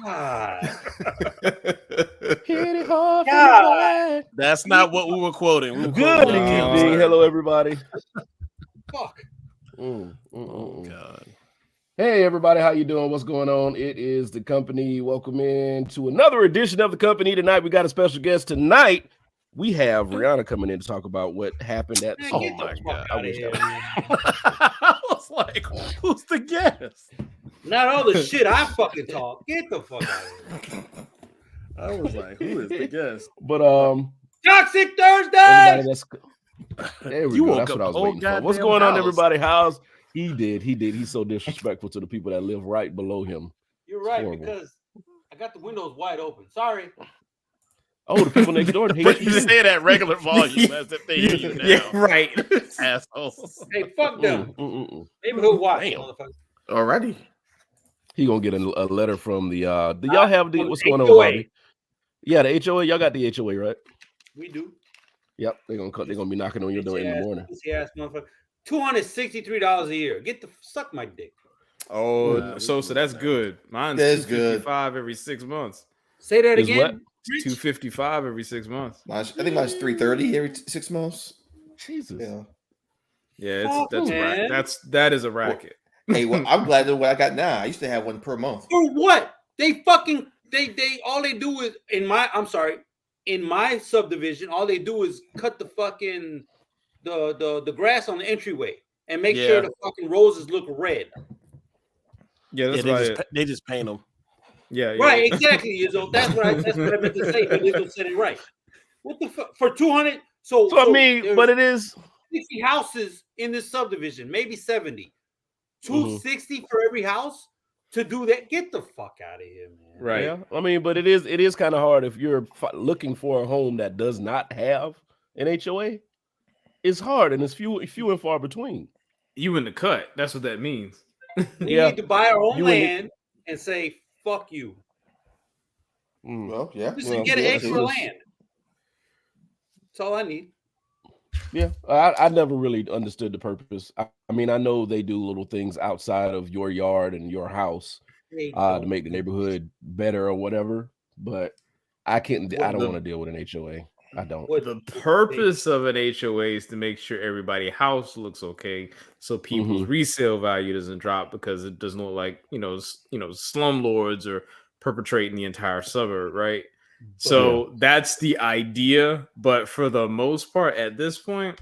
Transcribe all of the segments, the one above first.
Hit it hard from God. the back. That's not what we were quoting. We were Good quoting evening. Hello, everybody. Fuck. Oh God. Hey, everybody. How you doing? What's going on? It is The Company. Welcome in to another edition of The Company. Tonight, we got a special guest. Tonight, we have Rihanna coming in to talk about what happened at Man, oh get the my fuck God. outta here, man. I was like, who's the guest? Not all the shit I fucking talk. Get the fuck out of here. I was like, who is the guest? But Toxic Thursday. everybody, that's there we You go. woke That's up what I was the whole waiting for. What's goddamn going on, house. everybody? How's he did? He's so disrespectful to the people that live right below him. You're right, horrible. because I got the windows wide open. Sorry. Oh, the people next door hate But you you. say it at regular volume as if they hear you now. Yeah, right. Assholes. Hey, fuck them. Mm. Neighborhood watch, Damn. motherfucker. Already. He gonna get a letter from the do y'all have the from what's the going on, HOA. Bobby? Yeah, the HOA. Y'all got the HOA, right? We do. Yep, they're gonna be knocking on your door in the morning. Pussy-ass motherfucker. $263 a year. Get the suck my dick. Oh, Yeah, so that's good. Mine's That's good. 255 every 6 months. Say that Is again. what? Rich? 255 every 6 months. I think mine's 330 every 6 months. Jesus. Yeah. Yeah, Oh, that's man. that is a racket. Hey, well, I'm glad that what I got now. I used to have one per month. For what? They fucking they all they do is in my subdivision, all they do is cut the fucking the grass on the entryway and make Yeah. sure the fucking roses look red. Yeah, that's Yeah, right. they just paint them. Yeah, Right, exactly. Izzo. That's what I meant to say, but Izzo said it right. What the fuck for 200? So So I mean, there's but it is 60 houses in this subdivision, maybe 70. Mm-hmm. 260 for every house to do that. Get the fuck out of here, man. Right. yeah. I mean, but it is kind of hard if you're looking for a home that does not have an HOA. It's hard and it's few and far between. You in the cut. That's what that means. We Yeah. need to buy our own You and- land and say fuck you. Mm. Well, yeah. Just well, to get an yeah, extra it is. land. That's all I need. Yeah, I never really understood the purpose. I mean, I know they do little things outside of your yard and your house They to don't. make the neighborhood better or whatever, but I don't the- want to deal with an HOA. I don't. What- The purpose of an HOA is to make sure everybody's house looks okay, so people's resale value doesn't drop because it doesn't look like slumlords are perpetrating the entire suburb, right? So that's the idea, but for the most part, at this point,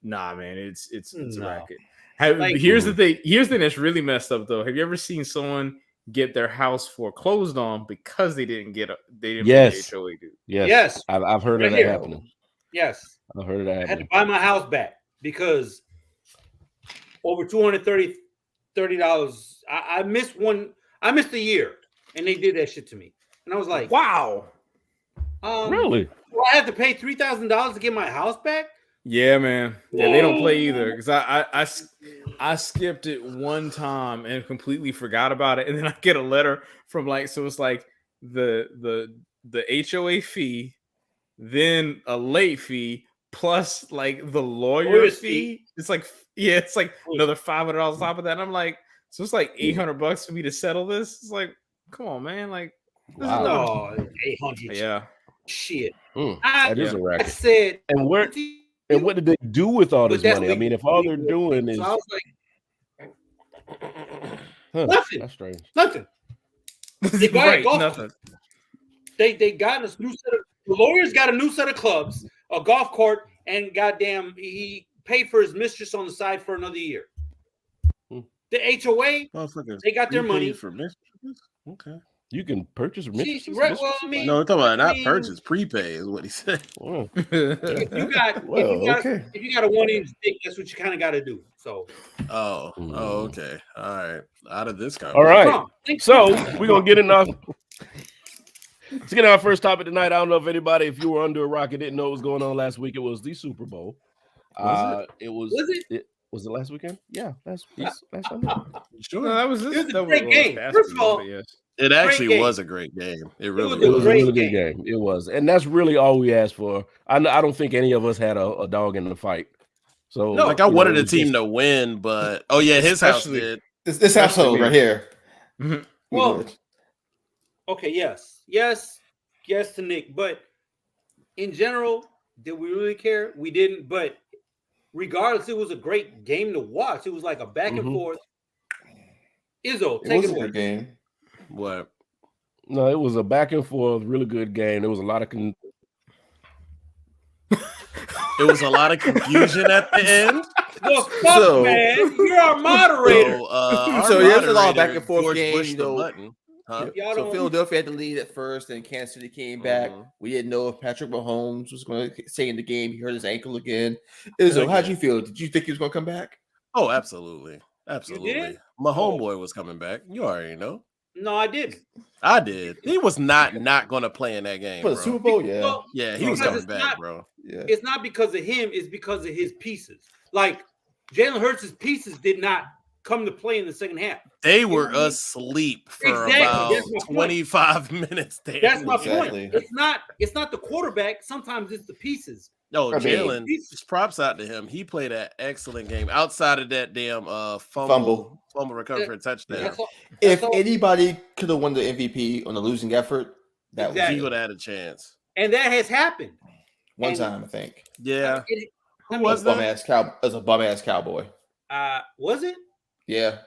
nah, man, it's a No. racket. Like- Here's the thing that's really messed up though. Have you ever seen someone get their house foreclosed on because they didn't pay Yes. the HOA due? Yes. I've heard Right of that here. happening. Yes. I've heard of that I had to happening. buy my house back because over $230. I missed a year and they did that shit to me. And I was like, Wow. Really? Well, I have to pay $3,000 to get my house back? Yeah, man. Yeah, they don't play either because I skipped it one time and completely forgot about it, and then I get a letter from it's like the HOA fee, then a late fee plus like the lawyer Lawyer's fee. It's like another $500 on top of that. And I'm like, so it's like $800 for me to settle this. It's like, come on, man. Like, this is Wow. No, 800. yeah. Shit. That is a I racket. said, And what did they do with all But this that's money? I mean, if all they're doing is so I was like, that's strange. nothing. They buy a Right, golf nothing. They got a new set of the lawyers got a new set of clubs, a golf court, and goddamn, he paid for his mistress on the side for another year. Hmm. The HOA, Motherfuckers, they got their you money. paid for mistresses? Okay. You can purchase She- right, well, I mean, No, we're talking about I not mean- purchase, prepay is what he said. Oh, if you got, okay. if you got a 1-inch dick, that's what you kind of got to do. So, Oh, okay. All right. Out of this All conversation. right. come on. So we're gonna get in our let's get in our first topic tonight. I don't know if anybody, if you were under a rock and didn't know what was going on last week. It was the Super Bowl. It was. Was it last weekend? Yeah, last Sunday. Sure. No, that was It was a that great game. last First of week, all, but yes. It actually game. was a great game. It really was a It was a great really good game. It was, and that's really all we asked for. I don't think any of us had a dog in the fight. So, No. Like I you know, wanted it the was team just- to win, but his house Especially- did. This household right here. Mhm. Well, Okay, yes to Nick, but in general, did we really care? We didn't, but regardless, it was a great game to watch. It was like a back and forth. Izzo, take it away. A good game. What? No, it was a back and forth, really good game. There was a lot of It was a lot of confusion at the end. Well, fuck, man. You're our moderator. So there's a lot of back and forth games. Huh? So Philadelphia had the lead at first, and Kansas City came back. We didn't know if Patrick Mahomes was going to stay in the game. He hurt his ankle again. Izzo, how'd you feel? Did you think he was going to come back? Oh, absolutely. Absolutely. My homeboy was coming back. You already know. No, I didn't. I did. He was not going to play in that game for the Super Bowl. Yeah, well, yeah, he was coming back, bro. Yeah, it's not because of him. It's because of his pieces. Like Jalen Hurts' pieces did not come to play in the second half. They were asleep for about 25 minutes there. That's my point. It's not the quarterback. Sometimes it's the pieces. No, Jalen, just props out to him. He played an excellent game outside of that damn fumble recovery for a touchdown. If anybody could have won the MVP on a losing effort, that was he would have had a chance. And that has happened. One time, I think. Yeah. Who was that? As a bum ass cowboy. Was it? Yeah.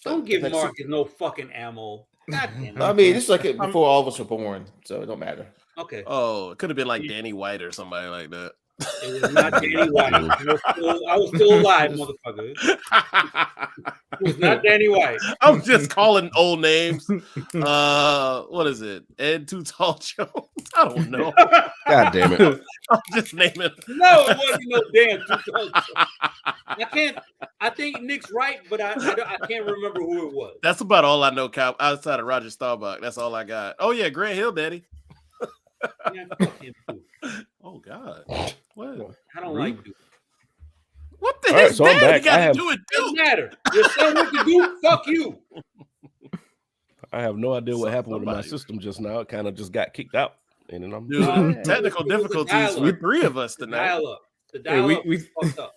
Don't give Marcus no fucking ammo. God damn it. I mean, it's like before all of us were born, so it don't matter. Okay. Oh, it could have been like Danny White or somebody like that. It was not Danny White. I was still alive, motherfucker. It was not Danny White. I'm just calling old names. What is it? Ed Too Tall Jones? I don't know. God damn it. I'm just naming. No, it wasn't no damn Too Tall Jones. I think Nick's right, but I can't remember who it was. That's about all I know, Cal, outside of Roger Staubach. That's all I got. Oh yeah, Grant Hill, Daddy. Yeah, fuck him too. Oh God. What? I don't like Duke. What the heck? So Daddy got to do it? Doesn't matter. Your son went to Duke. Fuck you. I have no idea what happened with my system just now. It kind of just got kicked out. And then I'm technical difficulties with three of us tonight. Dial up. The dial up we fucked up.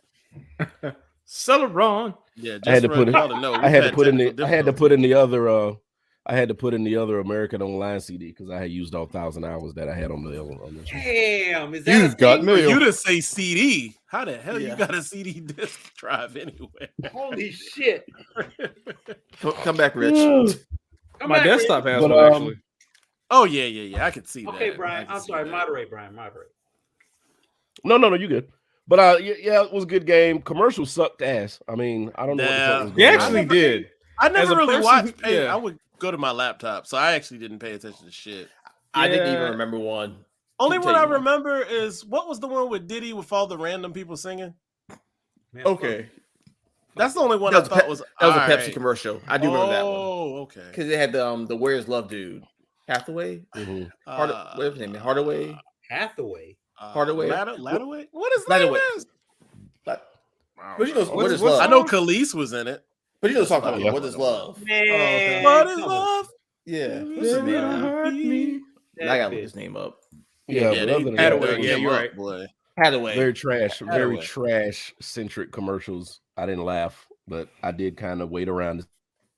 Celebron. Yeah, just I had to put in the other American Online CD because I had used all 1,000 hours that I had on the Damn, is that you didn't say CD? How the hell you got a CD disc drive anyway? Holy shit! Come back, Rich. My desktop has one actually. Oh yeah. I could see that. Okay, Brian. I'm sorry. Moderate, Brian. Moderate. No, you good. But yeah, it was a good game. Commercials sucked ass. I mean, I don't know. What the fuck was they actually did. I never really watched. I would go to my laptop, so I actually didn't pay attention to shit. I didn't even remember one. Only one I remember is what was the one with Diddy with all the random people singing? Okay, that's the only one I thought was. That was a Pepsi commercial. I do remember that one. Oh, okay. Because they had the Where's Love dude, Hathaway. What's his name? Hardaway. Hathaway. Hardaway. Ladaway. What is Ladaway? What is love? I know Khalees was in it. But you know talking about what is love? Man, what is love? Yeah. Hurt me. I gotta look his name up. Yeah, Hathaway. Yeah, you're right. Boy. Hathaway. Very trash centric commercials. I didn't laugh, but I did kind of wait around to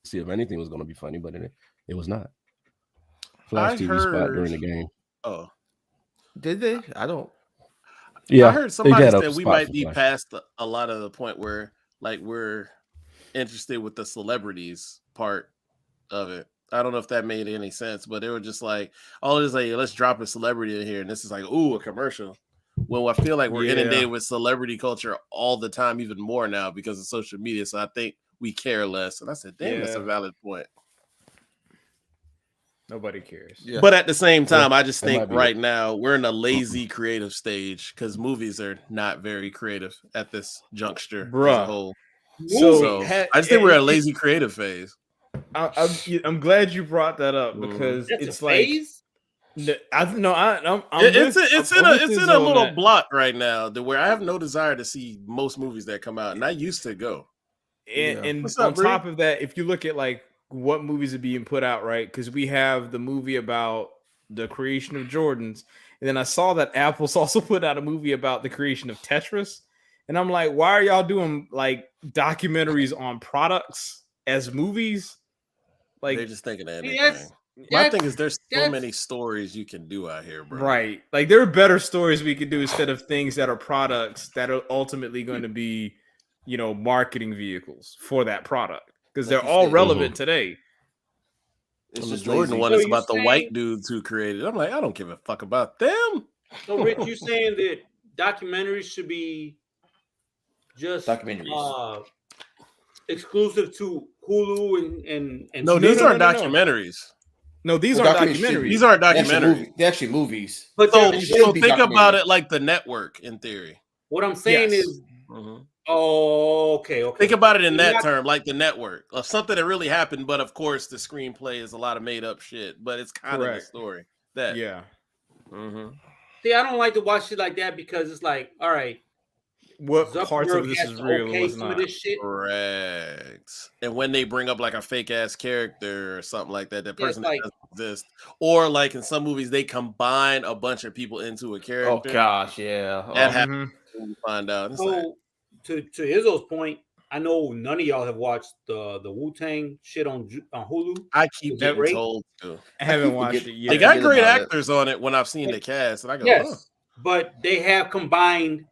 see if anything was going to be funny, but it was not. Flash TV spot during the game. Oh, did they? I don't. Yeah, I heard somebody said we might be past a lot of the point where like we're interested with the celebrities part of it. I don't know if that made any sense, but they were just like, oh, it's like let's drop a celebrity in here, and this is like, ooh, a commercial. Well, I feel like we're inundated with celebrity culture all the time, even more now because of social media. So I think we care less. And I said, damn, that's a valid point. Nobody cares. Yeah. But at the same time, I just think right now we're in a lazy creative stage because movies are not very creative at this juncture as a whole. So I just think we're in a lazy creative phase. I'm glad you brought that up because it's like it's in a little block right now where I have no desire to see most movies that come out, and I used to go. And on top of that, if you look at like what movies are being put out, right? Because we have the movie about the creation of Jordans, and then I saw that Apple's also put out a movie about the creation of Tetris, and I'm like, why are y'all doing like documentaries on products as movies? Like they're just thinking of anything. My thing is there's so many stories you can do out here, bro. Right. Like there are better stories we could do instead of things that are products that are ultimately going to be, marketing vehicles for that product because they're all relevant today. It's just Jordan one is about the white dudes who created it. I'm like, I don't give a fuck about them. So, Rich, you saying that documentaries should be just exclusive to Hulu and no, these aren't documentaries. No, these aren't documentaries. These aren't documentaries. They're actually movies. But so think about it like the network in theory. What I'm saying is, okay. Think about it in that term, like the network of something that really happened. But of course, the screenplay is a lot of made up shit. But it's kind of the story. See, I don't like to watch shit like that because it's like, all right, what parts of this is real and what's not? Correct. And when they bring up like a fake ass character or something like that, that person that doesn't exist, or like in some movies they combine a bunch of people into a character. Oh gosh, yeah. That happens when you find out. So to Izzo's point, I know none of y'all have watched the Wu-Tang shit on Hulu. I keep getting told to. I haven't watched it yet. They got great actors on it when I've seen the cast, and I go, but they have combined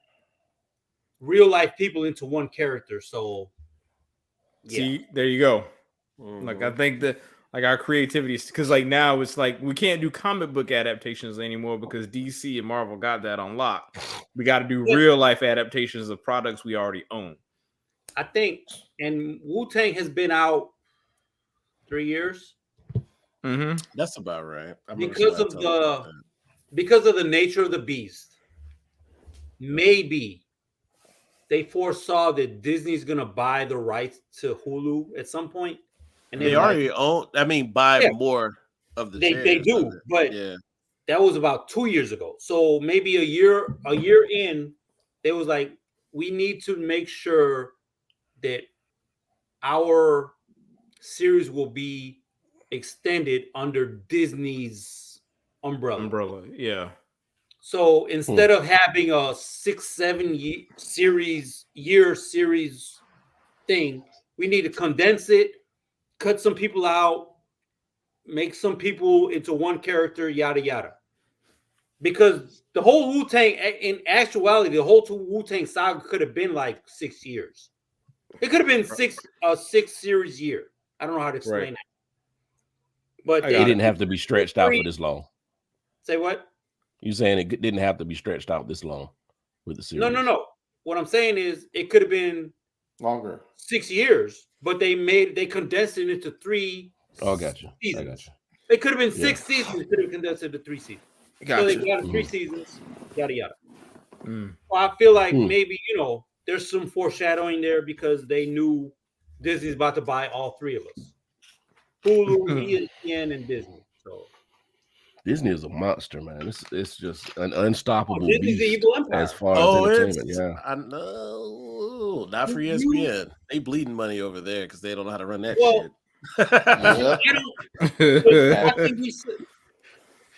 real life people into one character. So see, there you go. Like I think that like our creativity, because like now it's like we can't do comic book adaptations anymore because DC and Marvel got that on lock. We got to do real life adaptations of products we already own. I think, and Wu-Tang has been out 3 years. That's about right. Because of the nature of the beast. Maybe they foresaw that Disney's gonna buy the rights to Hulu at some point, and they already own. I mean, buy more of the. They do, but that was about 2 years ago. So maybe a year in, they was like, we need to make sure that our series will be extended under Disney's umbrella. Yeah. So instead of having a 6-7 year series thing, we need to condense it, cut some people out, make some people into one character, yada yada. Because the whole Wu-Tang, in actuality, the whole Wu-Tang saga could have been like 6 years. It could have been a 6 series year. I don't know how to explain that. But it didn't have to be stretched out for this long. Say what? You saying it didn't have to be stretched out this long with the series? No. What I'm saying is it could have been longer, 6 years, but they condensed it into 3. Oh, gotcha. Seasons. I gotcha. It could have been 6 seasons. It could have condensed into 3 seasons. Gotcha. So they got 3 seasons. Yada yada. Well, I feel like maybe there's some foreshadowing there because they knew Disney's about to buy all 3 of us: Hulu, ESPN, and Disney. So Disney is a monster, man. It's just an unstoppable Disney's beast evil empire. as far as entertainment. I know, not for ESPN. They bleeding money over there because they don't know how to run that shit. I think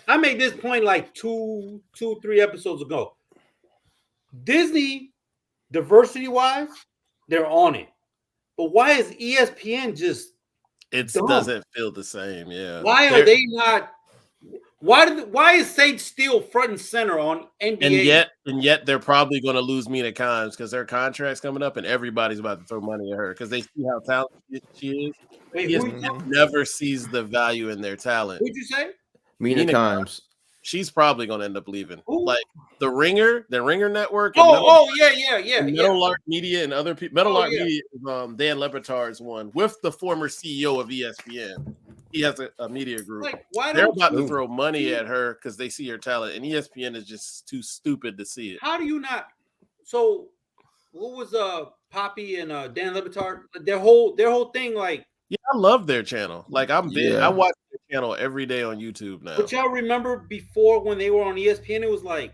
I made this point like 3 episodes ago. Disney, diversity-wise, they're on it. But why is ESPN just doesn't feel the same? Yeah. Why are they not? Why is Sage Steele front and center on NBA? And yet they're probably going to lose Mina Kimes because their contract's coming up and everybody's about to throw money at her because they see how talented she is. He never sees the value in their talent. What'd you say? Mina Kimes. She's probably going to end up leaving. Ooh. Like the Ringer Network. Yeah. Metal Arc Media and other people. Metal Arc Media, Dan Lebertard's one with the former CEO of ESPN. He has a media group. Like, they're about to throw money at her because they see her talent, and ESPN is just too stupid to see it. How do you not? So, what was Poppy and Dan Lebertard? Their whole thing, like. Yeah, I love their channel. Like I watch their channel every day on YouTube now. But y'all remember before when they were on ESPN, it was like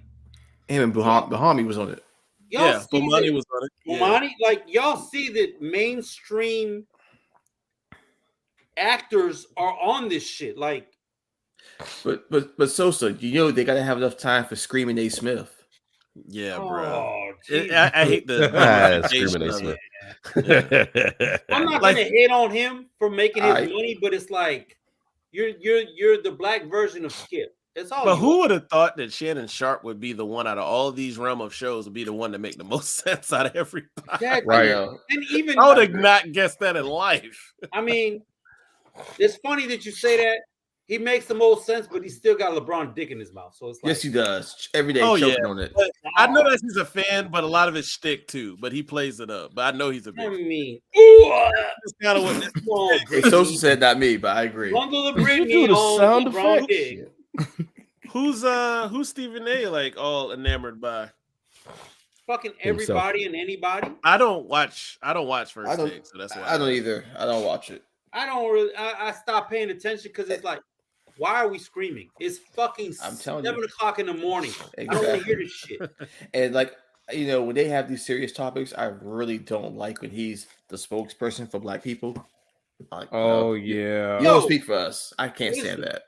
him and Bahami was on it. Bomani was on it. Bomani, like y'all see that mainstream actors are on this shit. Like, but Sosa, they gotta have enough time for Screaming A. Smith. Yeah, bro. I hate the Screaming A. Smith. I'm not gonna hate on him for making his money, but it's like You're the black version of Skip. That's all. But who would have thought that Shannon Sharp would be the one out of all of these realm of shows would be the one to make the most sense out of everybody? Exactly. Right. And even I would have not guessed that in life. I mean, it's funny that you say that. He makes the most sense, but he's still got LeBron dick in his mouth. So it's like, yes, he does. Every day choking on it. But I know that he's a fan, but a lot of it's shtick too. But he plays it up. But I know he's a big. I mean, That's kind of what. Hey, Sosa said not me, but I agree. Bundle of You Britney do the on sound LeBron effects? dick. Who's Stephen A. like all enamored by? Fucking everybody and anybody. I don't watch First Take, so that's why I don't either. I don't watch it. I don't really. I stopped paying attention because it's like, why are we screaming? It's fucking I'm telling 7 you. o'clock in the morning. Exactly. I don't want to hear this shit. And like when they have these serious topics, I really don't like when he's the spokesperson for black people. Like, Oh no, yeah. you don't speak for us. I can't stand Listen, that.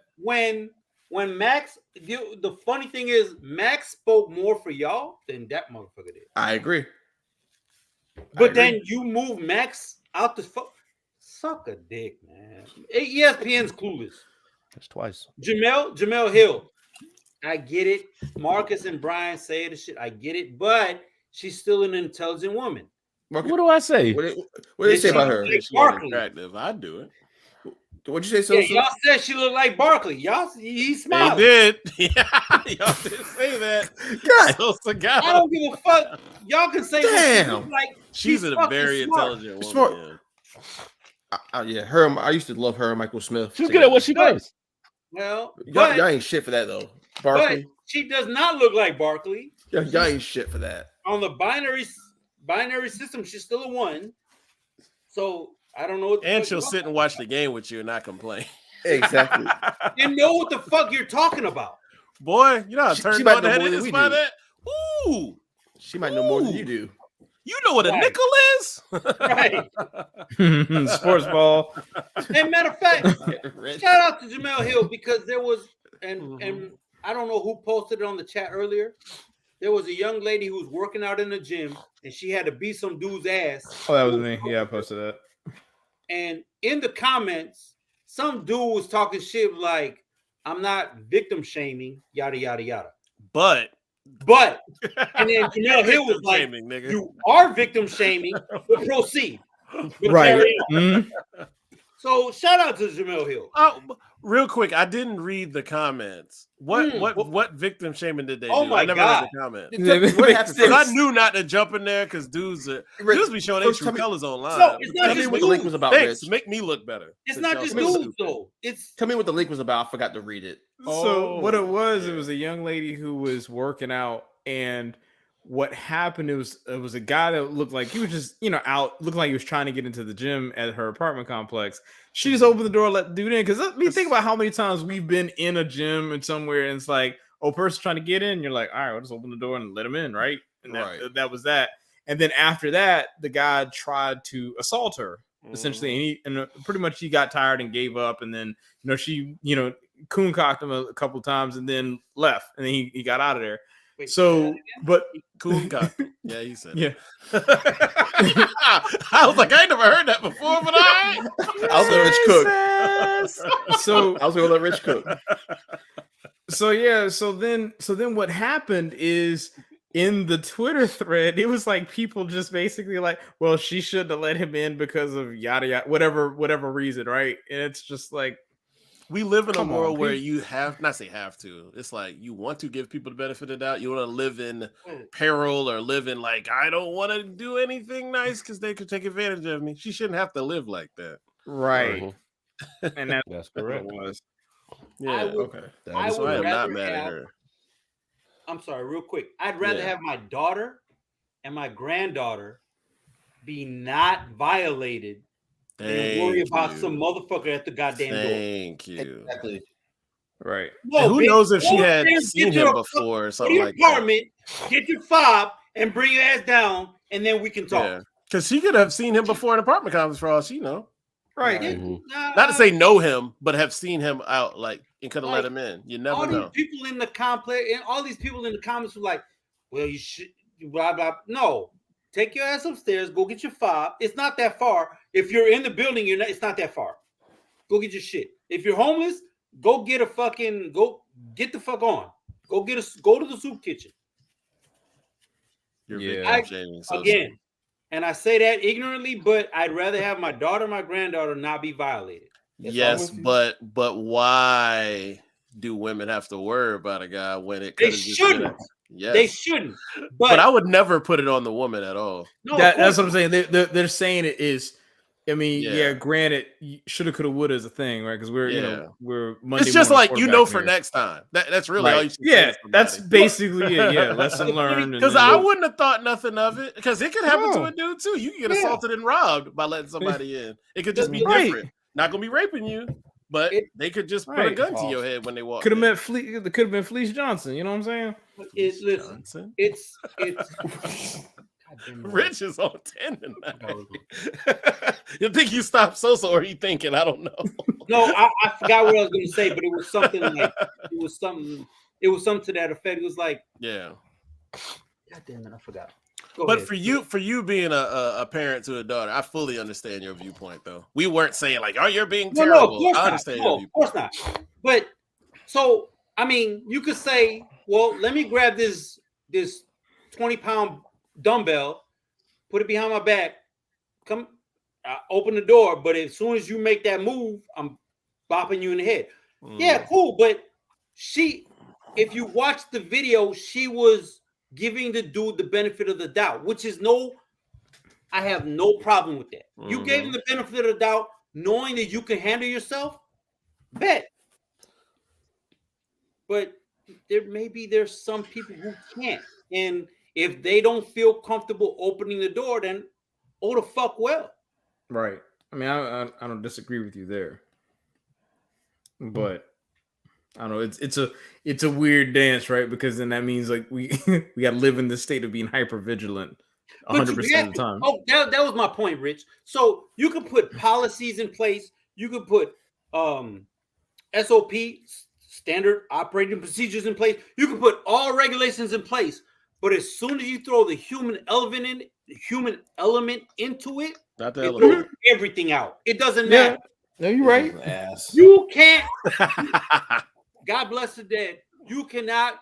When Max, the funny thing is, Max spoke more for y'all than that motherfucker did. I agree. But then you move Max out the suck a dick, man. ESPN's clueless. That's twice. Jamel Hill. I get it. Marcus and Brian say the shit. I get it, but she's still an intelligent woman. What do I say? What did they say about her? Like She's Barkley. attractive. I'd do it. What'd you say, Yeah, Sosa? y'all said she looked like Barkley. Y'all, he's They smiling. did. Yeah, y'all did say that. God. Sosa got I don't give a fuck. Y'all can say what she Damn. look like. She's a fucking very smart. intelligent woman. Smart. Yeah. Yeah, her. I used to love her and Michael Smith. She's good at what she does. Well, Y'all ain't shit for that though. but Barkley. she does not look like Barkley. Y'all ain't shit for that. On the binary system, she's still a 1. So I don't know what the And fuck she'll you're sit and watch the game with you and not complain. Exactly. You know what the fuck you're talking about. Boy, you know how She turned might on the know head more than is we by do. that? Ooh. She might know more than Ooh. you do. You know what a Right. nickel is? Right. Sports ball. And matter of fact, shout out to Jamel Hill because there was and I don't know who posted it on the chat earlier. There was a young lady who was working out in the gym and she had to beat some dude's ass. Oh, that was me. Yeah, I posted that. And in the comments, some dude was talking shit like, I'm not victim shaming, yada, yada, yada. But And then Jamel Hill was like, shaming, nigga. you are victim shaming, but proceed. But Right. carry on. Mhm. So shout out to Jamel Hill. Oh, real quick, I didn't read the comments. What victim shaming did they Oh do? my I never God. read the comment. What happened? Because I First, knew not to jump in there because dudes be showing their first, true tell me- colors online. No, it's not tell me just what the link dudes. was about, Thanks. Rich. Make me look better. It's Since not y'all just so dudes stupid. though. It's Tell me what the link was about. I forgot to read it. So what it was, yeah. it was a young lady who was working out, and what happened, it was a guy that looked like he was just out, looking like he was trying to get into the gym at her apartment complex. She just opened the door, let the dude in. Because let me think about how many times we've been in a gym and somewhere, and it's like, oh, person trying to get in. You're like, all right, we'll just open the door and let him in, right? And that was that. And then after that, the guy tried to assault her essentially, and pretty much he got tired and gave up. And then she coon cocked him a couple times and then left, and then he got out of there. wait, So, but Coon cock. Yeah, he said. yeah. I was like, I ain't never heard that before, but I I was gonna Rich cook. So I was gonna let Rich cook. So then what happened is in the Twitter thread, it was like people just basically like, well, she shouldn't have let him in because of yada yada, whatever reason, right? And it's just like, we live in a Come on, world where people. you have to. It's like you want to give people the benefit of the doubt. You want to live in peril or live in like, I don't want to do anything nice because they could take advantage of me. She shouldn't have to live like that. right. And That's that's correct. what it was. Yeah, Okay. I so would I am not rather mad at have- her. I'm sorry, real quick. I'd rather Yeah. have my daughter and my granddaughter be not violated than worry about some motherfucker at the goddamn door. Thank you. Exactly. Right. No, And who bitch, knows if she go had upstairs, seen get your him before or Go to something your like that. apartment, get your fob, and bring your ass down, and then we can talk. Yeah, because she could have seen him before in apartment complex for all she know. Right. Yeah, Mhm. Not to say know him, but have seen him out like and could have let Like, him in. You all never know. these people in the complex and all these people in the comments were like, well, you should blah blah. No, take your ass upstairs, go get your fob. It's not that far. If you're in the building, it's not that far. Go get your shit. If you're homeless, go get the fuck on. Go to the soup kitchen. Again, and I say that ignorantly, but I'd rather have my daughter, my granddaughter not be violated. Yes, but why do women have to worry about a guy when it they shouldn't? Yes. They shouldn't. But I would never put it on the woman at all. No, that's what I'm saying. They're saying it is. I mean, granted, shoulda, coulda, woulda is a thing, right? Because we're Monday. It's just like for next time. That's really all you should say. That's basically it. Yeah, lesson learned. Because I wouldn't have thought nothing of it. Because it could happen to a dude too. You can get assaulted and robbed by letting somebody in. It could just be different. Not gonna be raping you, but they could just put a gun to your head when they walk. Could have been Fleece Johnson. You know what I'm saying? It's Rich is on 10 tonight. You think you stopped Sosa, or are you thinking? I don't know. No, I forgot what I was going to say, but it was something like it was something to that effect. It was like, yeah. God damn it, I forgot. But for you being a parent to a daughter, I fully understand your viewpoint, though. We weren't saying like, "Oh, you're being terrible." No, I understand your viewpoint. Of course not. But so, I mean, you could say, "Well, let me grab this 20-pound dumbbell, put it behind my back, come, open the door." But as soon as you make that move, I'm bopping you in the head. Yeah, cool. But if you watch the video, she was giving the dude the benefit of the doubt, which is I have no problem with that. You gave him the benefit of the doubt, knowing that you can handle yourself, bet. But there's some people who can't. And if they don't feel comfortable opening the door, then the fuck well. Right. I mean, I don't disagree with you there. But I don't know. It's a weird dance, right? Because then that means like we got to live in the state of being hyper vigilant 100% of the time. Oh, that was my point, Rich. So you could put policies in place. You could put SOP, standard operating procedures, in place. You can put all regulations in place. But as soon as you throw the human element into it, it throws everything out. It doesn't matter. No, you're right. You can't. God bless the dead. You cannot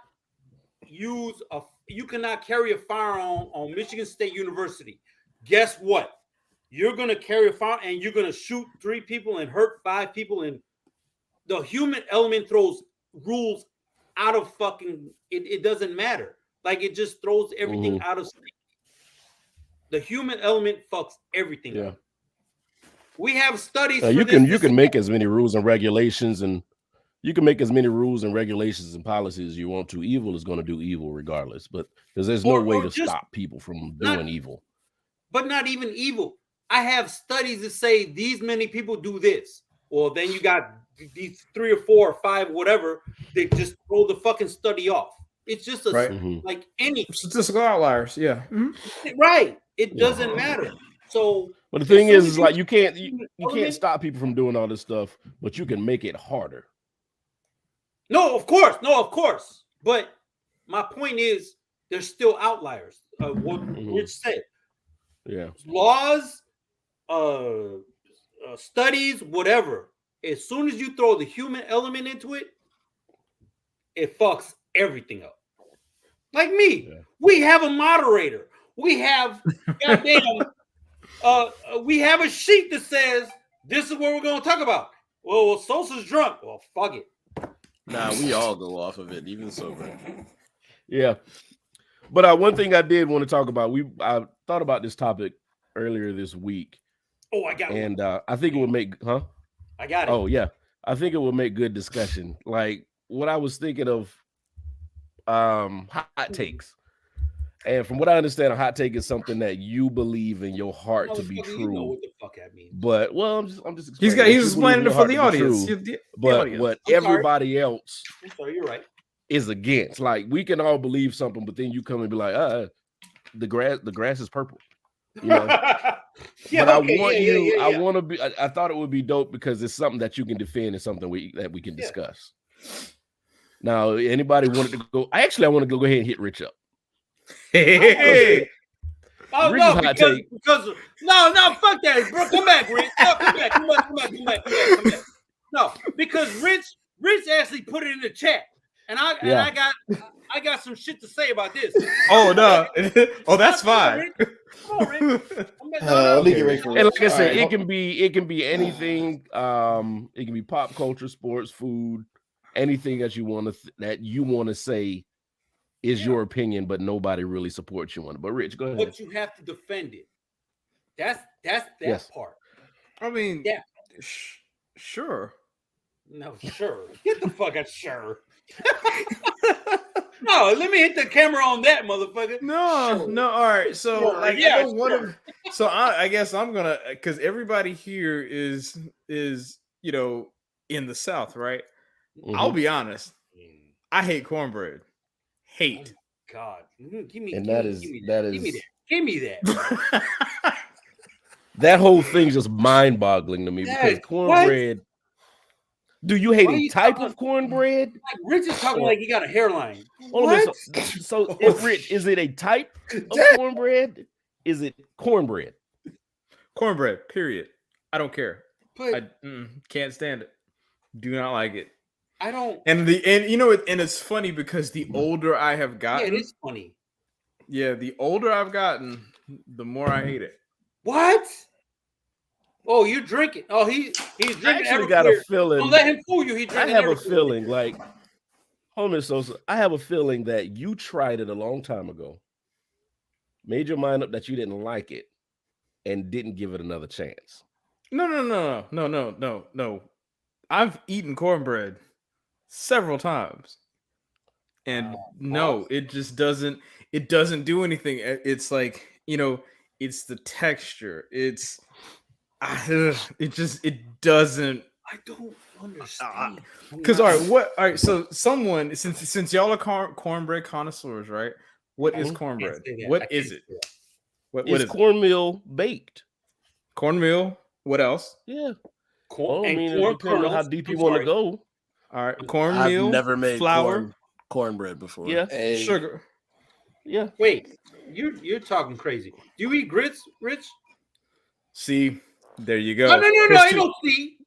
carry a firearm on Michigan State University. Guess what? You're gonna carry a firearm and you're gonna shoot 3 people and hurt 5 people. And the human element throws rules out of fucking. It doesn't matter. Like it just throws everything out of sync. The human element fucks everything up. We have studies. You can make as many rules and regulations and. You can make as many rules and regulations and policies as you want to. Evil is going to do evil regardless, but because there's no way to stop people from doing evil. But not even evil. I have studies that say these many people do this. Well, then you got these 3 or 4 or 5, whatever. They just throw the fucking study off. It's just like any statistical outliers. Yeah. Right. It doesn't matter. So, but the thing is like you can't stop people from doing all this stuff, but you can make it harder. No, of course. But my point is, there's still outliers. What Rich said. Yeah. Laws, studies, whatever. As soon as you throw the human element into it, it fucks everything up. Like me, we have a moderator. We have we have a sheet that says this is what we're going to talk about. Well, Sosa's drunk. Well, fuck it. Nah, we all go off of it, even sober. Yeah. But one thing I did want to talk about, I thought about this topic earlier this week. Oh, I got it. And I think it would make, I got it. Oh, yeah. I think it would make good discussion. Like what I was thinking of hot takes. And from what I understand, a hot take is something that you believe in your heart to be true. You know what the fuck that means. But I'm just explaining. He's explaining it for the audience. But what everybody else you're right. is against. Like we can all believe something, but then you come and be like, the grass is purple. You know? But I want to be. I thought it would be dope because it's something that you can defend and something that we can discuss. Now, anybody wanted to go? I want to go ahead and hit Rich up. Hey. Oh no, because no, fuck that, bro. Come back, Rich. No, come back. No, because Rich actually put it in the chat, and I got some shit to say about this. Oh no! Oh, that's fine. Come on, Rich. Let me get ready for it. And like I said, it can be anything. It can be pop culture, sports, food, anything that you want to say is your opinion, but nobody really supports you on it. But Rich, go ahead. But you have to defend it. That's that part. I mean, yeah, sure. No, sure. Get the fuck out, sure. No, let me hit the camera on that, motherfucker. No. All right. So, sure. like, yeah, I guess I'm gonna, because everybody here is in the South, right? Mm-hmm. I'll be honest. I hate cornbread. Hate. Oh, God, give me. And Give me that. That whole thing's just mind-boggling to me because cornbread. What? Do you hate a type of cornbread? Like Rich is talking like he got a hairline. What? So Rich, is it a type of cornbread? Is it cornbread? Cornbread, period. I don't care. But I can't stand it. Do not like it. I don't. And it's funny because the older I have gotten, it is funny. Yeah, the older I've gotten, the more I hate it. What? Oh, you're drinking. Oh, he's drinking. I actually got a feeling. Don't let him fool you. I have a feeling like, Homie Sosa, I have a feeling that you tried it a long time ago, made your mind up that you didn't like it, and didn't give it another chance. No. I've eaten cornbread several times, and it just doesn't. It doesn't do anything. It's like, it's the texture. It doesn't. I don't understand. Because all right. So someone, since y'all are cornbread connoisseurs, right? What is cornbread? What is it? What is cornmeal baked? Cornmeal. What else? Yeah. It depends on how deep you want to go. All right. Cornmeal. I've never made flour, cornbread before. Yeah. Sugar. Yeah. Wait, you're talking crazy. Do you eat grits, Rich? See, there you go. No. I don't see.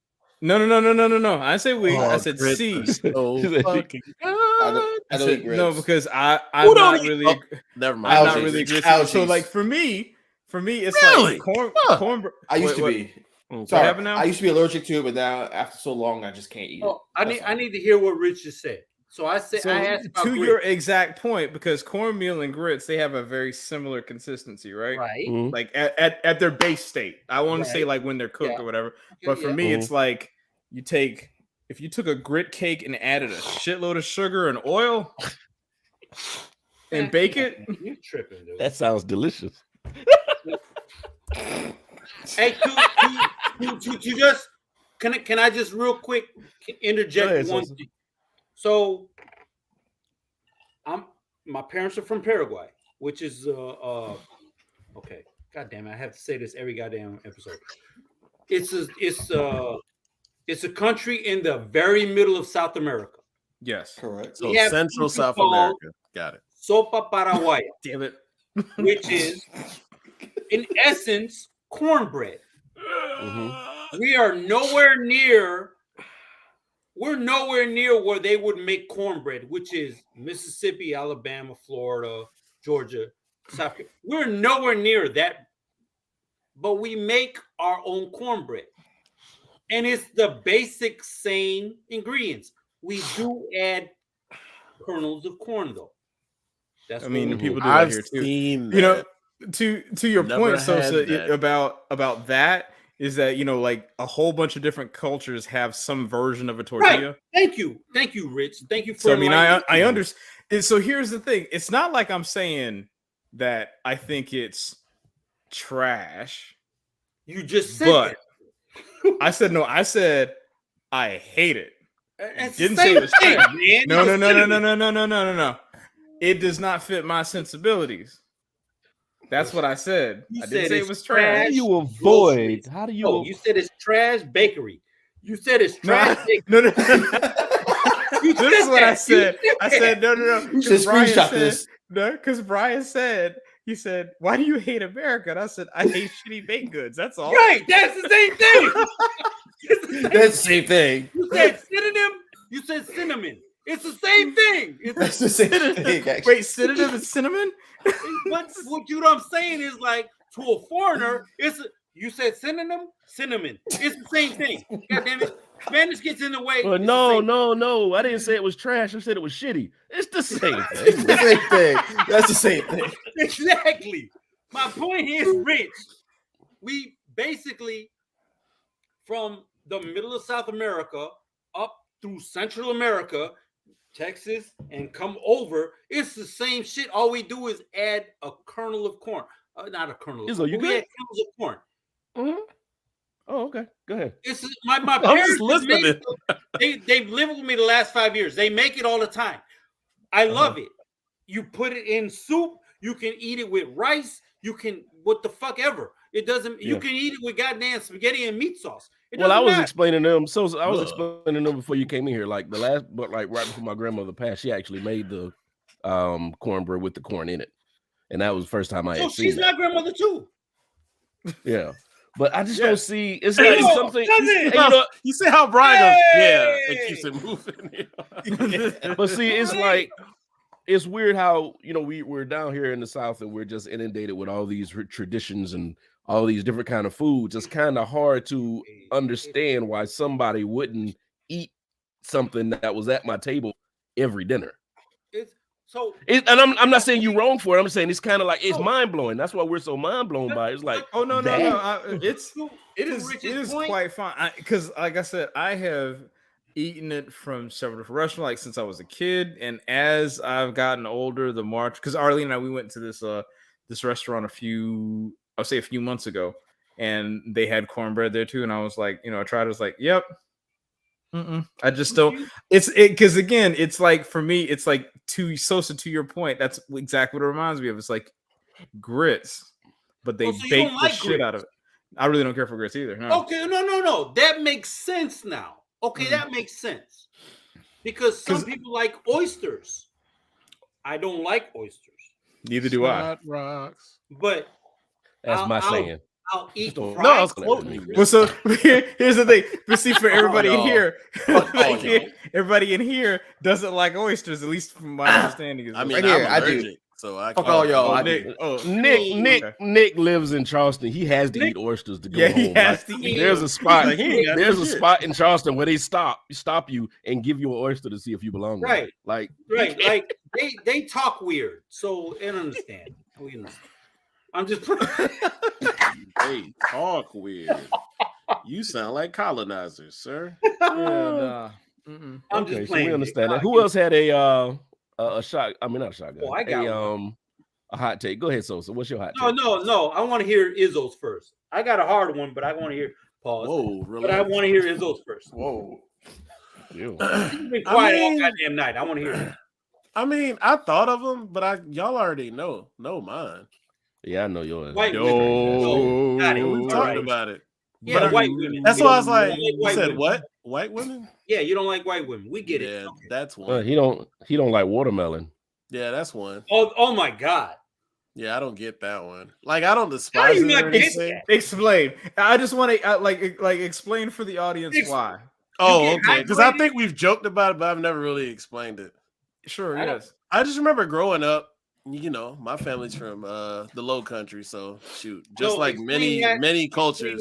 No. I said we. I said C. So fucking I don't eat grits. No, because I'm not really. Never mind. I'm not really grits. So like for me, it's like cornbread. I used to be. Sorry, I used to be allergic to it, but now after so long, I just can't eat it. I need to hear what Rich just said. So I asked about to grits. Your exact point, because cornmeal and grits, they have a very similar consistency, right? Right. Mm-hmm. Like at their base state. I want to say like when they're cooked or whatever. But for me, it's like if you took a grit cake and added a shitload of sugar and oil and bake it. You tripping, dude. That sounds delicious. Hey, to just can I just real quick interject one thing? So, my parents are from Paraguay, which is okay. God damn it, I have to say this every goddamn episode. It's a country in the very middle of South America. Yes, correct. So Central South America. Got it. Sopa Paraguaya. Damn it. Which is, in essence, cornbread. Mm-hmm. We're nowhere near where they would make cornbread, which is Mississippi, Alabama, Florida, Georgia, South Carolina. We're nowhere near that, but we make our own cornbread. And it's the basic same ingredients. We do add kernels of corn, though. That's people do that here too. To your Never point, Sosa, about that is that like a whole bunch of different cultures have some version of a tortilla. Right. Thank you, Rich. Thank you for. So I understand. So here's the thing: it's not like I'm saying that I think it's trash. You just said that. I said no. I said I hate it. Didn't say it was trash, man. No. It does not fit my sensibilities. That's what I said. I didn't say it was trash. How do you avoid? How do you? No, you said it's trash bakery. You said it's trash. No. This is what I said. I said no. You should screenshot this. No, because Brian said, he said, "Why do you hate America?" And I said, "I hate shitty baked goods." That's all. Right. That's the same thing. That's the same thing. You said synonym. You said cinnamon. It's the same thing. That's the same thing. Actually. Wait, synonym is cinnamon? But what you know what I'm saying is like to a foreigner, you said synonym, cinnamon. It's the same thing. God damn it. Spanish gets in the way. Well, no. I didn't say it was trash. I said it was shitty. It's the same thing. It's the same thing. That's the same thing. Exactly. My point is, Rich, we basically from the middle of South America up through Central America, Texas, and come over, it's the same shit. All we do is add a kernel of corn. Not a kernel of corn. We add kernels of corn. Mm-hmm. Oh, okay. Go ahead. It's my parents. They've lived with me the last 5 years. They make it all the time. I love it. You put it in soup. You can eat it with rice. You can what the fuck ever. It doesn't. You can eat it with goddamn spaghetti and meat sauce. Well, I was explaining them. So I was explaining them before you came in here. Like right before my grandmother passed, she actually made the cornbread with the corn in it, and that was the first time I had seen it. She's my grandmother too. Yeah. But I just don't see. It's like something. You see how Brian goes, it keeps it moving. But see, it's like it's weird how we're down here in the South and we're just inundated with all these traditions and all these different kind of foods. It's kind of hard to understand why somebody wouldn't eat something that was at my table every dinner. And I'm not saying you're wrong for it. I'm saying it's kind of like it's mind blowing. That's why we're so mind blown by it. It's like, no. It is quite fine because, like I said, I have eaten it from several different restaurants like since I was a kid, and as I've gotten older, the march because Arlene and I we went to this restaurant a few months ago, and they had cornbread there too, and I was like, I tried. I was like, yep. I just don't. It's because again, it's like for me, it's like to Sosa. To your point, that's exactly what it reminds me of. It's like grits, but they bake the shit out of it. I really don't care for grits either. No. Okay, no. That makes sense now. Okay, that makes sense because some people like oysters. I don't like oysters. Neither do I. Rocks. But that's my saying. I'll eat fried. No, I was quoting. Well, so here's the thing. But see, for everybody in here, everybody in here doesn't like oysters, at least from my understanding. I mean, I do. So I fuck all y'all. Nick lives in Charleston. He has to eat oysters to go home. He has to eat. There's a spot. There's a spot in Charleston where they stop you and give you an oyster to see if you belong. Right. Like they talk weird. So I don't understand. We understand. I'm just They talk weird. You sound like colonizers, sir. I'm just playing. So we understand that. Who else had a shot? I mean, not a shotgun. I got a hot take. Go ahead, Sosa. What's your hot take? No. I want to hear Izzo's first. I got a hard one, but I want to hear pause. Whoa, really? But I want to hear Izzo's first. Whoa. You've been quiet all goddamn night. I want to hear it. I mean, I thought of them, but y'all already know mine. Yeah, I know yours. White women. We talked about it. Yeah, but white women. That's why I was like, you said what? White women? Yeah, you don't like white women. We get it. Yeah, that's one. He don't like watermelon. Yeah, that's one. Oh my God. Yeah, I don't get that one. Like, I don't despise it. Explain. I just want to like explain for the audience why. Oh, okay. Because I think we've joked about it, but I've never really explained it. Sure, yes. I just remember growing up. My family's from the Low Country, so shoot, just like many cultures,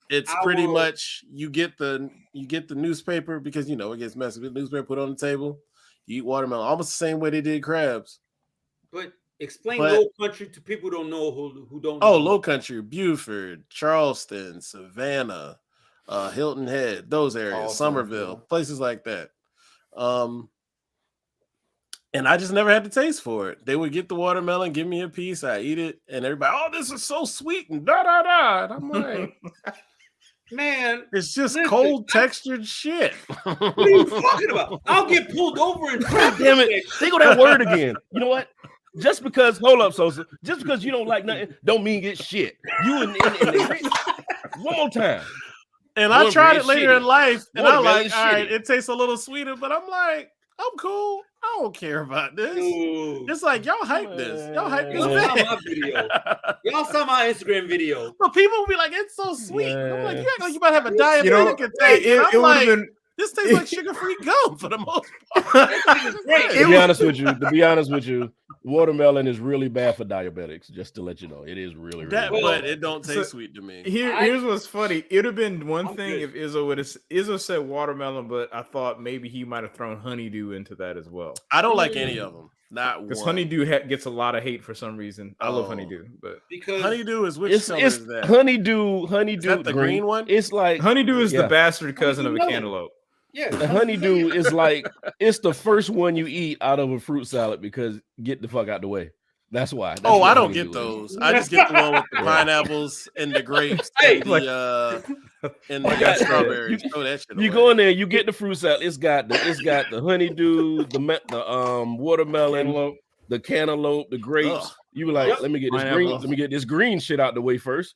it's pretty much you get the newspaper because it gets messy. The newspaper put on the table, you eat watermelon, almost the same way they did crabs. But explain Low Country to people who don't know who don't. Oh, Low Country, Beaufort, Charleston, Savannah, Hilton Head, those areas, Somerville, places like that. And I just never had the taste for it. They would get the watermelon, give me a piece, I eat it, and everybody, oh, this is so sweet and da da da. And I'm like, man, it's just cold textured shit. What are you talking about? I'll get pulled over and damn it. Think of that word again. You know what? Just because, hold up, Sosa. Just because you don't like nothing, don't mean get shit. You and one more time. And I tried it later in life, and I'm like, all right, it tastes a little sweeter, but I'm like, I'm cool. I don't care about this. Dude. It's like y'all hype this. Y'all hype this. Y'all saw my video. Y'all saw my Instagram video. But people will be like, "It's so sweet." I'm like, "You act like you might have a diabetic You know, attack." it would have been. This tastes like sugar-free gum for the most part. To be honest with you, watermelon is really bad for diabetics. Just to let you know, it is really That, bad. but it don't taste sweet to me. Here's what's funny. It would have been one I'm thing good. if Izzo said watermelon, but I thought maybe he might have thrown honeydew into that as well. I don't like any of them. Not Because one. honeydew gets a lot of hate for some reason. I love honeydew, but Because Honeydew is which color is that? honeydew. Is that the green one? It's like honeydew is yeah. the bastard cousin of a Honeydew. cantaloupe. yeah, The honeydew is like it's the first one you eat out of a fruit salad because get the fuck out the way. That's why. That's Oh, what I don't honeydew get is. those. I just get the one with the pineapples and the grapes and the strawberries. Throw that shit You away. go in there, you get the fruit salad. It's got the honeydew, the watermelon, the cantaloupe, the grapes. Ugh. You be like, Yep. let me get this green shit out the way first,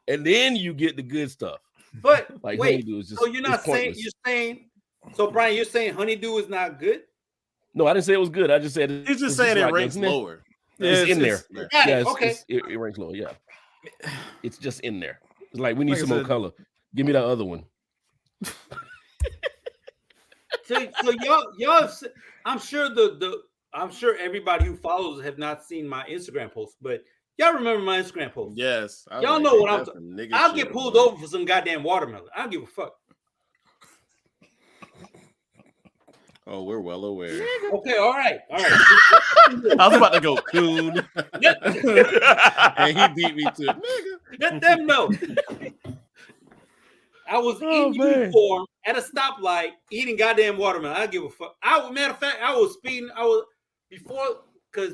and then you get the good stuff. but Like wait, honeydew is just. so you're not it's saying pointless. so Brian, you're saying honeydew is not good? No, I didn't say it was good. I just said He's just it's saying it like ranks it's in- lower. It's in there. Got Yeah, it. Okay. it ranks low. Yeah, it's just in there. It's like we need Like I some more said- color. Give me that other one. So y'all have I'm sure everybody who follows have not seen my Instagram post, but y'all remember my Instagram post. Yes. I was Y'all like, know what I'm that's some nigga I'll shit, get pulled bro. over for some goddamn watermelon. I don't give a fuck. Oh, we're well aware. Okay, all right. I was about to go coon. And he beat me to it. Let them know. I was in uniform at a stoplight eating goddamn watermelon. I don't give a fuck. Matter of fact, I was speeding. I was before because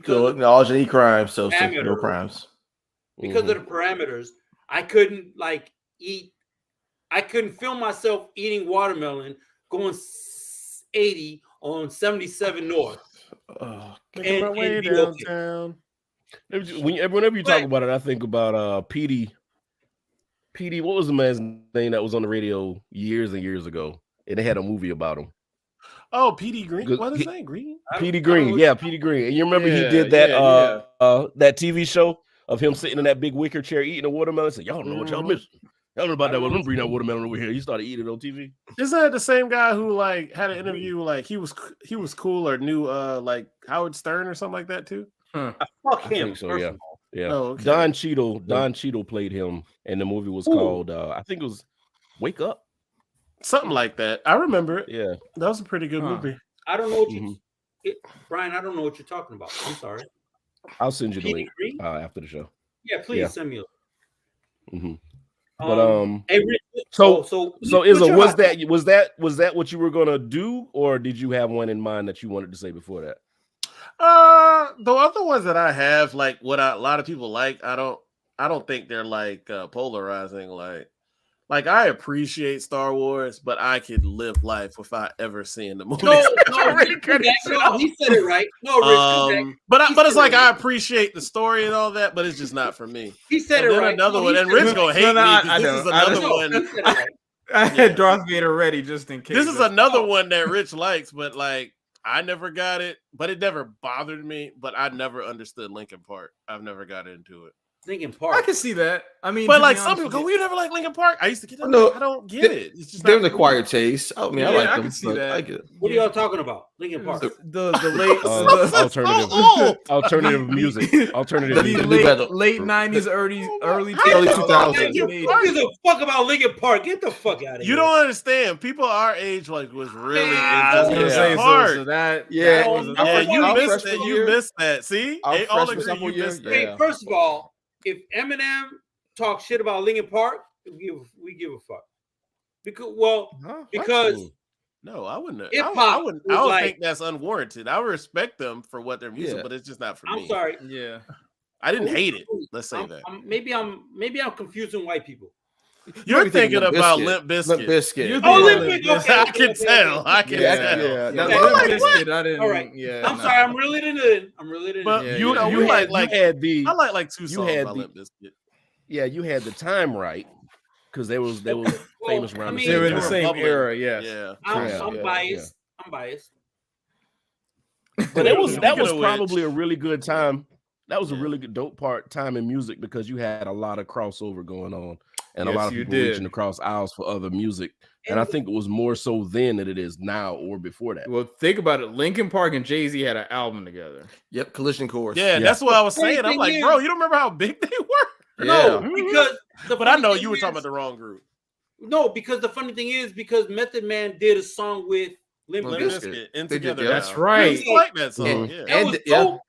So acknowledge any crimes, so no Parameter. crimes. because of the parameters, I couldn't eat. I couldn't film myself eating watermelon going 80 on 77 North. Making my way and be okay. downtown. Whenever you talk about it, I think about PD. PD, what was the man's name that was on the radio years and years ago? And they had a movie about him. Oh, PD Green. Good- What is that? Green? PD Green, yeah, PD Green. And you remember he did that that TV show of him sitting in that big wicker chair eating a watermelon. Said, y'all don't know what y'all missing. Y'all know about that one. Let me bring that watermelon over here. He started eating it on TV. Is that the same guy who had an interview he was cool or knew Howard Stern or something like that too? Fuck I him. think so, yeah. Yeah. Oh, okay. Don Cheadle played him, and the movie was called I think it was Wake Up. Something like that. I remember it. Yeah. That was a pretty good movie. I don't know what Brian, I don't know what you're talking about. I'm sorry. I'll send you the PD link Green? after the show. Yeah, please Yeah. send me a Mm-hmm. But hey, Rich, so what's your hot take? was that what you were gonna do, or did you have one in mind that you wanted to say before that? The other ones that I have, what a lot of people like, I don't think they're polarizing. Like I appreciate Star Wars, but I could live life without ever seeing the movie. No, Rich, no, he said it right. No, Rich, but it's like I appreciate the story and all that, but it's just not for me. he said And it then right. another No, one, he and said it Rich right. gonna hate me. 'Cause this is another No, one. he said it right. I had Darth Vader ready just in case. This is another one that Rich likes, but I never got it. But it never bothered me. But I never understood Linkin Park. I've never got into it. Linkin I Park. can see that. I mean, But to be some honest people with go, you- "We never like Linkin Park." I used to get that. No, I don't get it. It's just They're not in the for me. quiet taste. I mean, I Yeah, like I them. can see but that. I get it. What are y'all talking about? Linkin Park. the late Alternative old. alternative music. Alternative the music. late 90s, early Early 2000s. 2000s. Who gives a fuck about Linkin Park? Get the fuck out of here. You don't understand. People our age was really I was into gonna Linkin say Park. so that Yeah, that was a- Yeah, you Our missed freshman that. You year- missed that. See, our they all freshman agree sophomore you year, missed that. Hey, yeah. first of all, if Eminem talks shit about Linkin Park, we give a fuck. Because No, I wouldn't. Hip-hop I wouldn't. I was don't like- think that's unwarranted. I respect them for what their music, Yeah. but it's just not for I'm me. sorry. yeah. I didn't hate it. Let's say I'm- that. Maybe I'm confusing white people. You're might be thinking thinking Limp about Bizkit. Limp Bizkit. Limp Bizkit. You're Oh, thinking Limp Limp Bizkit. Bizkit. I can tell. I can Yeah, tell. yeah. That Okay. Limp Like, Bizkit, I didn't. All right. Yeah, I'm no. sorry. I'm really into But Yeah, You yeah. you like- had the I like two you songs had by the- Limp Bizkit. you had the time right because they was famous around the They were in the same same bubbling. era. Yes. Yeah. I'm biased. I'm biased. But that was Speaking of which- probably a really good time. That was a really good dope time in music because you had a lot of crossover going on and a Yes, lot of you people did. reaching across aisles for other music. And I think it was more so then than it is now or before that. Well, think about it. Linkin Park and Jay-Z had an album together. Yep, Collision Course. Yeah, that's what I was saying. I'm Thing like, is- bro, you don't remember how big they were? No, Yeah. because But I know you were talking about the wrong group. No, because the funny thing is because Method Man did a song with Limp Limp Bizkit. Bizkit. And They did, together. yeah. That's now. right. I like that song. And- yeah. That was yeah. dope,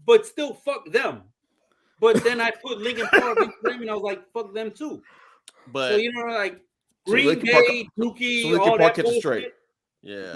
but still fuck them. But then I put Linkin Park in frame and I was like, fuck them too. But So you know, like So Green Linkin Park- Day, Dookie, so Linkin all Park that kept it bullshit. straight. yeah.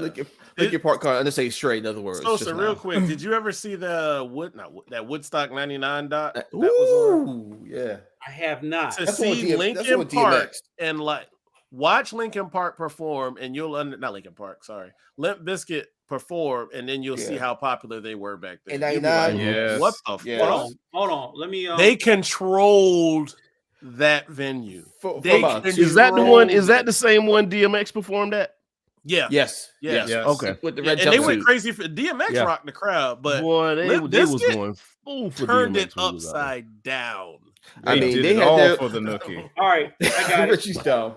Linkin Park can't understand straight. In other words, So, just real now. quick, did you ever see that Woodstock 99 dot? That was on? Ooh, yeah. I have not. To That's the one see with Linkin DMX. Park and like watch Linkin Park perform, and you'll not Linkin Park, sorry, Limp Bizkit perform, and then you'll see Yeah. how popular they were back then. In You'll be 99, like, yes. what the Yeah. fuck? Hold on. Let me. They controlled that venue. For They about can- two- Is that the one? Is that the same one DMX performed at? Yeah, Yes. yeah. Yes. Okay. With the Yeah, red and they went jumpsuit. crazy for DMX Yeah. rocked the crowd, but Boy, they Limp was Bizkit going full for turned DMX it when he was out there. upside down. I mean, did they it had all their- for the Nookie. All right, I got it. Richie's down.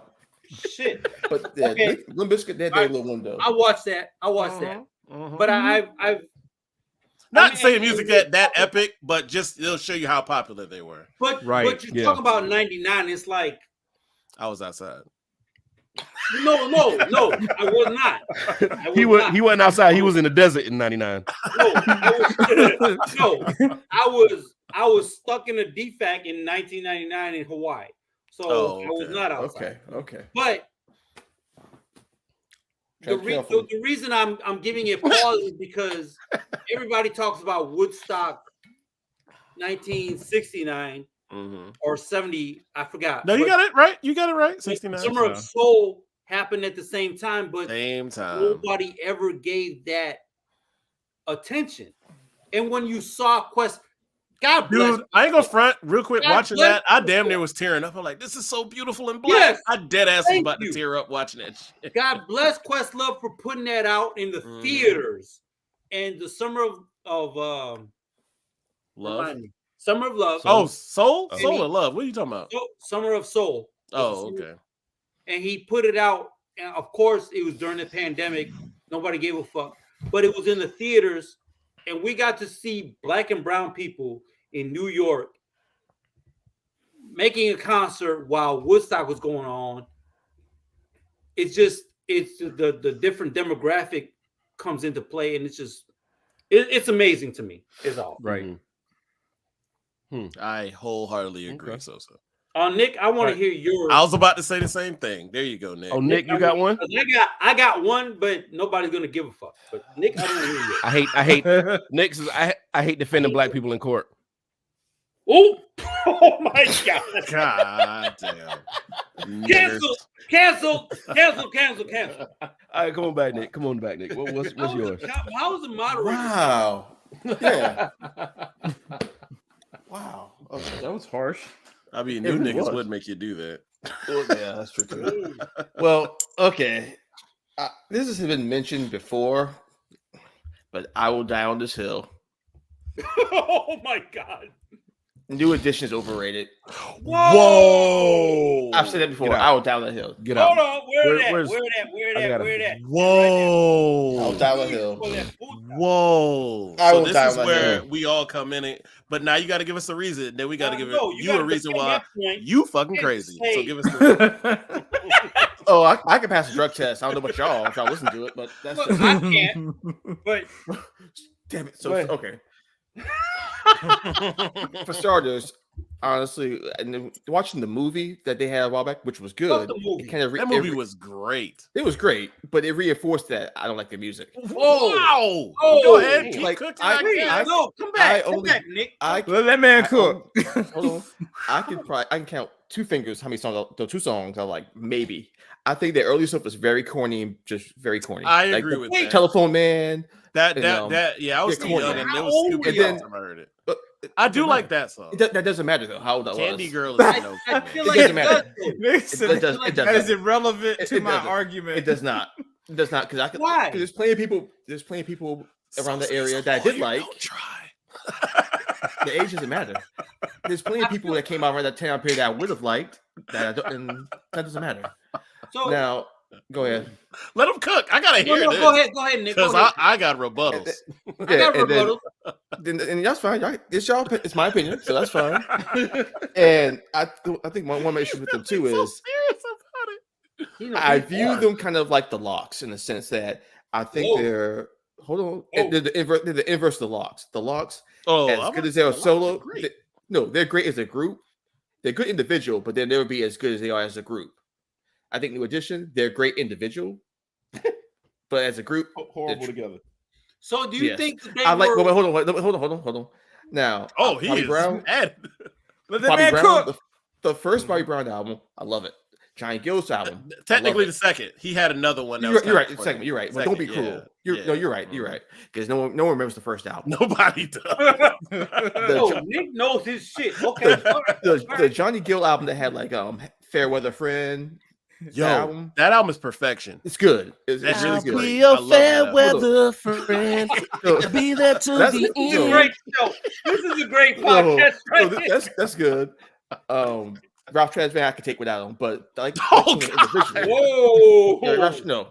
Shit, But yeah, Okay. Limp Bizkit, they had their little window. I watched that. But I've Not I mean, saying and- music that epic, but just it'll show you how popular they were. but Right, but you're yeah. talking about 99. It's like I was outside. no, I was not. He wasn't outside. He was in the desert in '99. I was stuck in a DFAC in 1999 in Hawaii, so Oh, I was okay. not outside. Okay. But the reason I'm giving it pause is because everybody talks about Woodstock 1969 or 70. I forgot. No, you But got it right. You got it right. 69. Summer of Soul happened at the same time, but Same time. nobody ever gave that attention. And when you saw Quest, God bless. Dude, I ain't gonna front real quick. God Watching bless that, I you. damn near was tearing up. I'm like, this is so beautiful and black. Yes. I dead ass was Thank about you. to tear up watching that shit. God bless Questlove for putting that out in the theaters. And the Summer of Love. remind me. Summer of Love. Oh, Soul? And Soul he- or Love? What are you talking about? Summer of Soul. Oh, okay. And he put it out. And of course, it was during the pandemic. Nobody gave a fuck. But it was in the theaters. And we got to see black and brown people in New York making a concert while Woodstock was going on. It's the different demographic comes into play, and it's amazing to me. Is all Right. I wholeheartedly agree. Okay. So. Nick, I want to hear yours. I was about to say the same thing. There you go, Nick. Oh, Nick, you got one? I got one, but nobody's gonna give a fuck. But Nick, I don't hear you. I hate. Nick says I hate defending black people in court. Oh my god! God damn. Cancel. All right, come on back, Nick. Come on back, Nick. What's yours? How was the moderator? Wow. Yeah. Wow. Okay. That was harsh. I mean, It new really niggas was. would make you do that. Well, yeah, that's true too. Well, okay. This has been mentioned before, but I will die on this hill. Oh my god! New Edition is overrated. Whoa! I've said that before. Get out. I will die on that hill. Get Hold out. on, where Where's- that? Whoa! I'll die on the hill. Whoa! I So will this die is on that where hill. we all come in it. But now you got to give us a reason. Then we got to give No, you gotta a reason defend why that point. you fucking can't crazy. say- So give us the Oh, I can pass a drug test. I don't know about y'all if y'all listen to it, but that's Look, just, I can't. But damn it. So okay. For starters, honestly, and then watching the movie that they had a while back, which was good, the movie. it kind of that movie was great. it was great, but it reinforced that I don't like the music. Wow! Oh, Go ahead, keep like, cooking. I- I guess. no, come back, only- Nick. I Let that man cook. hold on. I can count two fingers how many songs. The two songs are like maybe. I think the early stuff was very corny, just very corny. I agree with that. Telephone Man. That yeah, I was too young and it was stupid. Then I heard it. I do like that song. That doesn't matter though. How old I Candy was. Girl is no. I feel like doesn't matter. It does. That is irrelevant to my argument. It does not. It does not because Why? There's plenty of people. There's plenty of people around the area that I did like. Don't try. The age doesn't matter. There's plenty of people that came out around that time period that I would have liked that I don't, and that doesn't matter. So now, go ahead. Let them cook. I gotta hear this. Go ahead, Nick. Because I got rebuttals. I got rebuttals. And that's fine. It's my opinion, so that's fine. And I think one of my issues with them too is I view them kind of like the Lox in the sense that I think they're they're the inverse of the Lox. The Lox, as good as they are solo, they're great as a group. They're good individual, but they'll never be as good as they are as a group. I think New Edition, they're great individual, but as a group, horrible together. So do you think that they I like? Wait, hold on. Now, he Bobby is Brown. mad. Bobby Brown, the first Bobby Brown album, I love it. Johnny Gill's album, technically the second. He had another one. You're right. Second, you're right. But don't be cruel. You're right. You're right. Because no one remembers the first album. Nobody does. Nick knows his shit. Okay. The Johnny Gill album that had like Fair Weather Friend. Yo, that album is perfection. It's good. It's really good. Be a fair weather friend. Be there to the end. This is a great show. This is a great podcast. That's good. Ralph Tresvant I could take without him, but like whoa, no.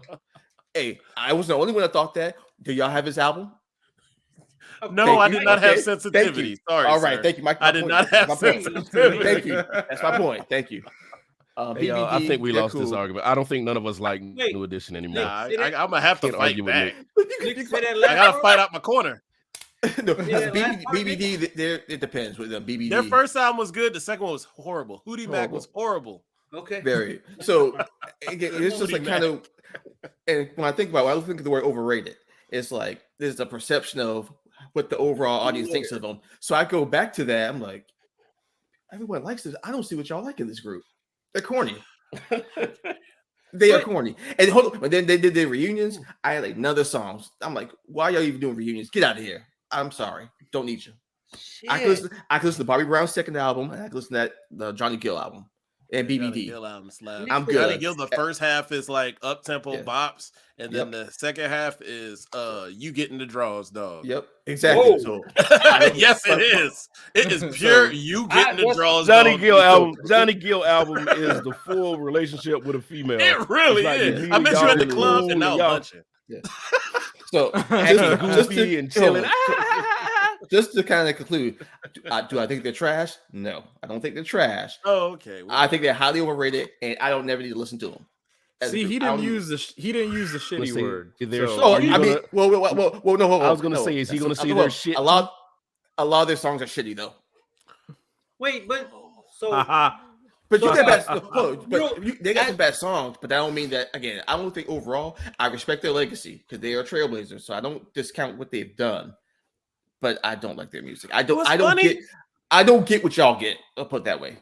Hey, I was the only one that thought that. Do y'all have his album? No, I did not have sensitivity. Sorry. All right, thank you. I did not have sensitivity. Thank you. That's my point. Thank you. BBD, I think we lost this argument. I don't think none of us like New Edition anymore. Nah, I'm gonna have to fight back. I gotta fight out my corner. No, BBD, it depends with them. BBD. Their first album was good. The second one was horrible. Hootie Mac was horrible. Okay. Very. So again, it's just like kind of. And when I think about it, I think of the word overrated. It's like there's a perception of what the overall audience thinks of them. So I go back to that. I'm like, everyone likes this. I don't see what y'all like in this group. They're corny. They are corny. And hold on, but then they did their reunions. I had like another songs. I'm like, why y'all even doing reunions? Get out of here. I'm sorry. Don't need you. Shit. I could listen to Bobby Brown's second album, and I could listen to the Johnny Gill album and BBD. Gill album slaps. I'm good. Johnny Gill, the first half is like up tempo bops, and then the second half is you getting the draws, dog. Yep, exactly. So, yes, it is. It is pure you getting the draws. Johnny Gill album is the full relationship with a female. It really is. I met you at the club and now punching. Yeah. So just to kind of conclude, do I think they're trash? No, I don't think they're trash. Oh, okay. Well, I think they're highly overrated, and I don't never need to listen to them. See, he didn't use the shitty word. No. I was gonna say, is he gonna see their shit? A lot of their songs are shitty though. Wait, but But they got some bad songs, but that don't mean that. Again, I don't think overall I respect their legacy because they are trailblazers. So I don't discount what they've done, but I don't like their music. I don't get what y'all get. I'll put it that way.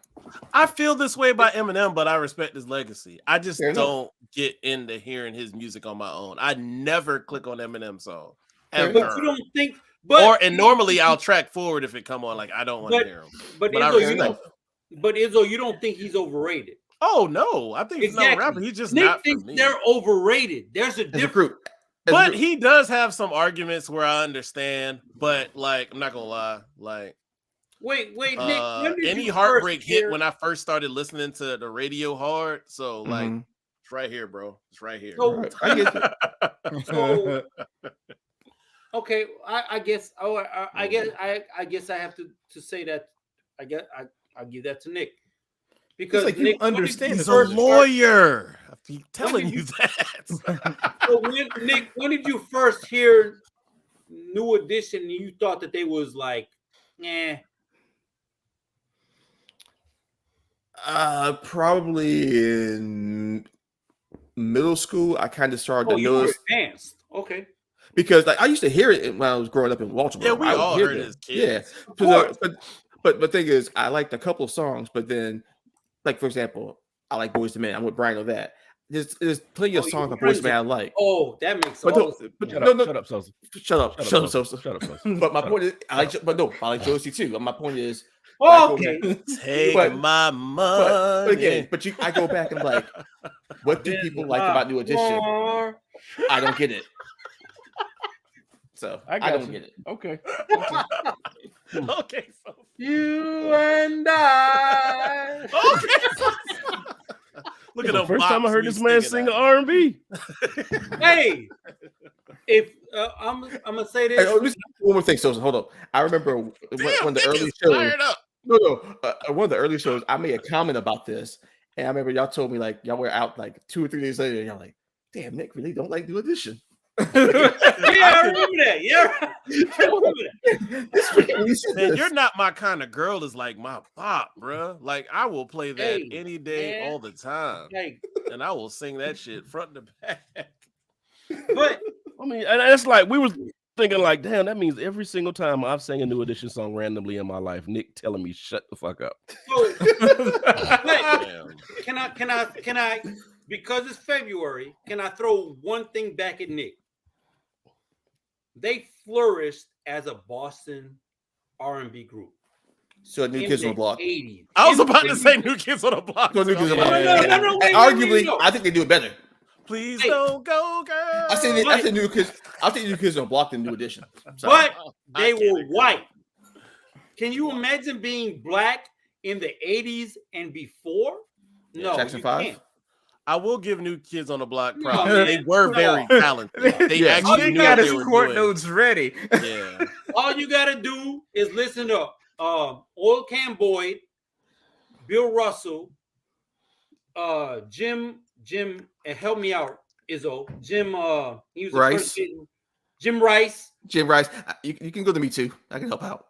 I feel this way about Eminem, but I respect his legacy. I just don't get into hearing his music on my own. I never click on Eminem song. But you don't think? And normally I'll track forward if it come on. Like I don't want to hear him. But Izzo, you don't think he's overrated? Oh no, I think he's not a rapper. He's just Nick not thinks for me. they're overrated. There's a difference. Group. But he does have some arguments where I understand. But like, I'm not gonna lie. Like, wait, Nick. When did any you heartbreak hit when I first started listening to the radio hard. So like, it's right here, bro. It's right here. So, I get so okay, I guess. I guess I have to say that. I'll give that to Nick because like Nick understand. He's a lawyer. I'm telling you that. So when did you first hear New Edition? And you thought that they was like, probably in middle school. I kind of started to notice. Advanced. Okay. Because like I used to hear it when I was growing up in Baltimore. Yeah, we all heard it as kids. Yeah, but the thing is, I liked a couple of songs, but then, like for example, I like Boyz II Men. I'm with Brian on that. there's plenty of songs by Boyz II Men I like. Oh, that makes But all shut up, Sosa. Shut up, Sosa. Shut up, Sosa. But my point is, I like Josie too. My point is, okay. Take my money. But I go back and like, what do people like about New Edition? I don't get it. So I don't get it. Okay. Okay, so You and I. okay. Look at the the first time I heard this man sing R&B. Hey, if I'm gonna say this. Hey, one more thing, Sosa. Hold up. I remember one of the early shows. One of the early shows. I made a comment about this, and I remember y'all told me like y'all were out like 2 or 3 days later, and y'all like, "Damn, Nick really don't like New Edition." Yeah, I remember that. Yeah, I remember that. Man, you're not my kind of girl. Is like my pop, bro. Like I will play that any day, all the time, and I will sing that shit front to back. But I mean, and that's like we were thinking, like, damn, that means every single time I've sang a New Edition song randomly in my life, Nick telling me shut the fuck up. So, can I? Because it's February, can I throw one thing back at Nick? They flourished as a Boston R&B group. So New Kids on the Block. 80s. I was about to say New Kids on the Block. So New Kids on the Block. No, wait, arguably, wait. I think they do it better. Please don't go, girl. I say New Kids. I'll take New Kids on the Block than New Edition. But they were white. Can you imagine being black in the 80s and before? No, Jackson 5. Can't. I will give New Kids on the Block No, props. man. They were very talented. They actually knew what they were court doing. notes ready. Yeah. All you gotta do is listen to Oil Can Boyd, Bill Russell, Jim, and help me out, Izzo. Jim, he was the Rice. first kid. Jim Rice. Jim Rice. You can go to me too. I can help out.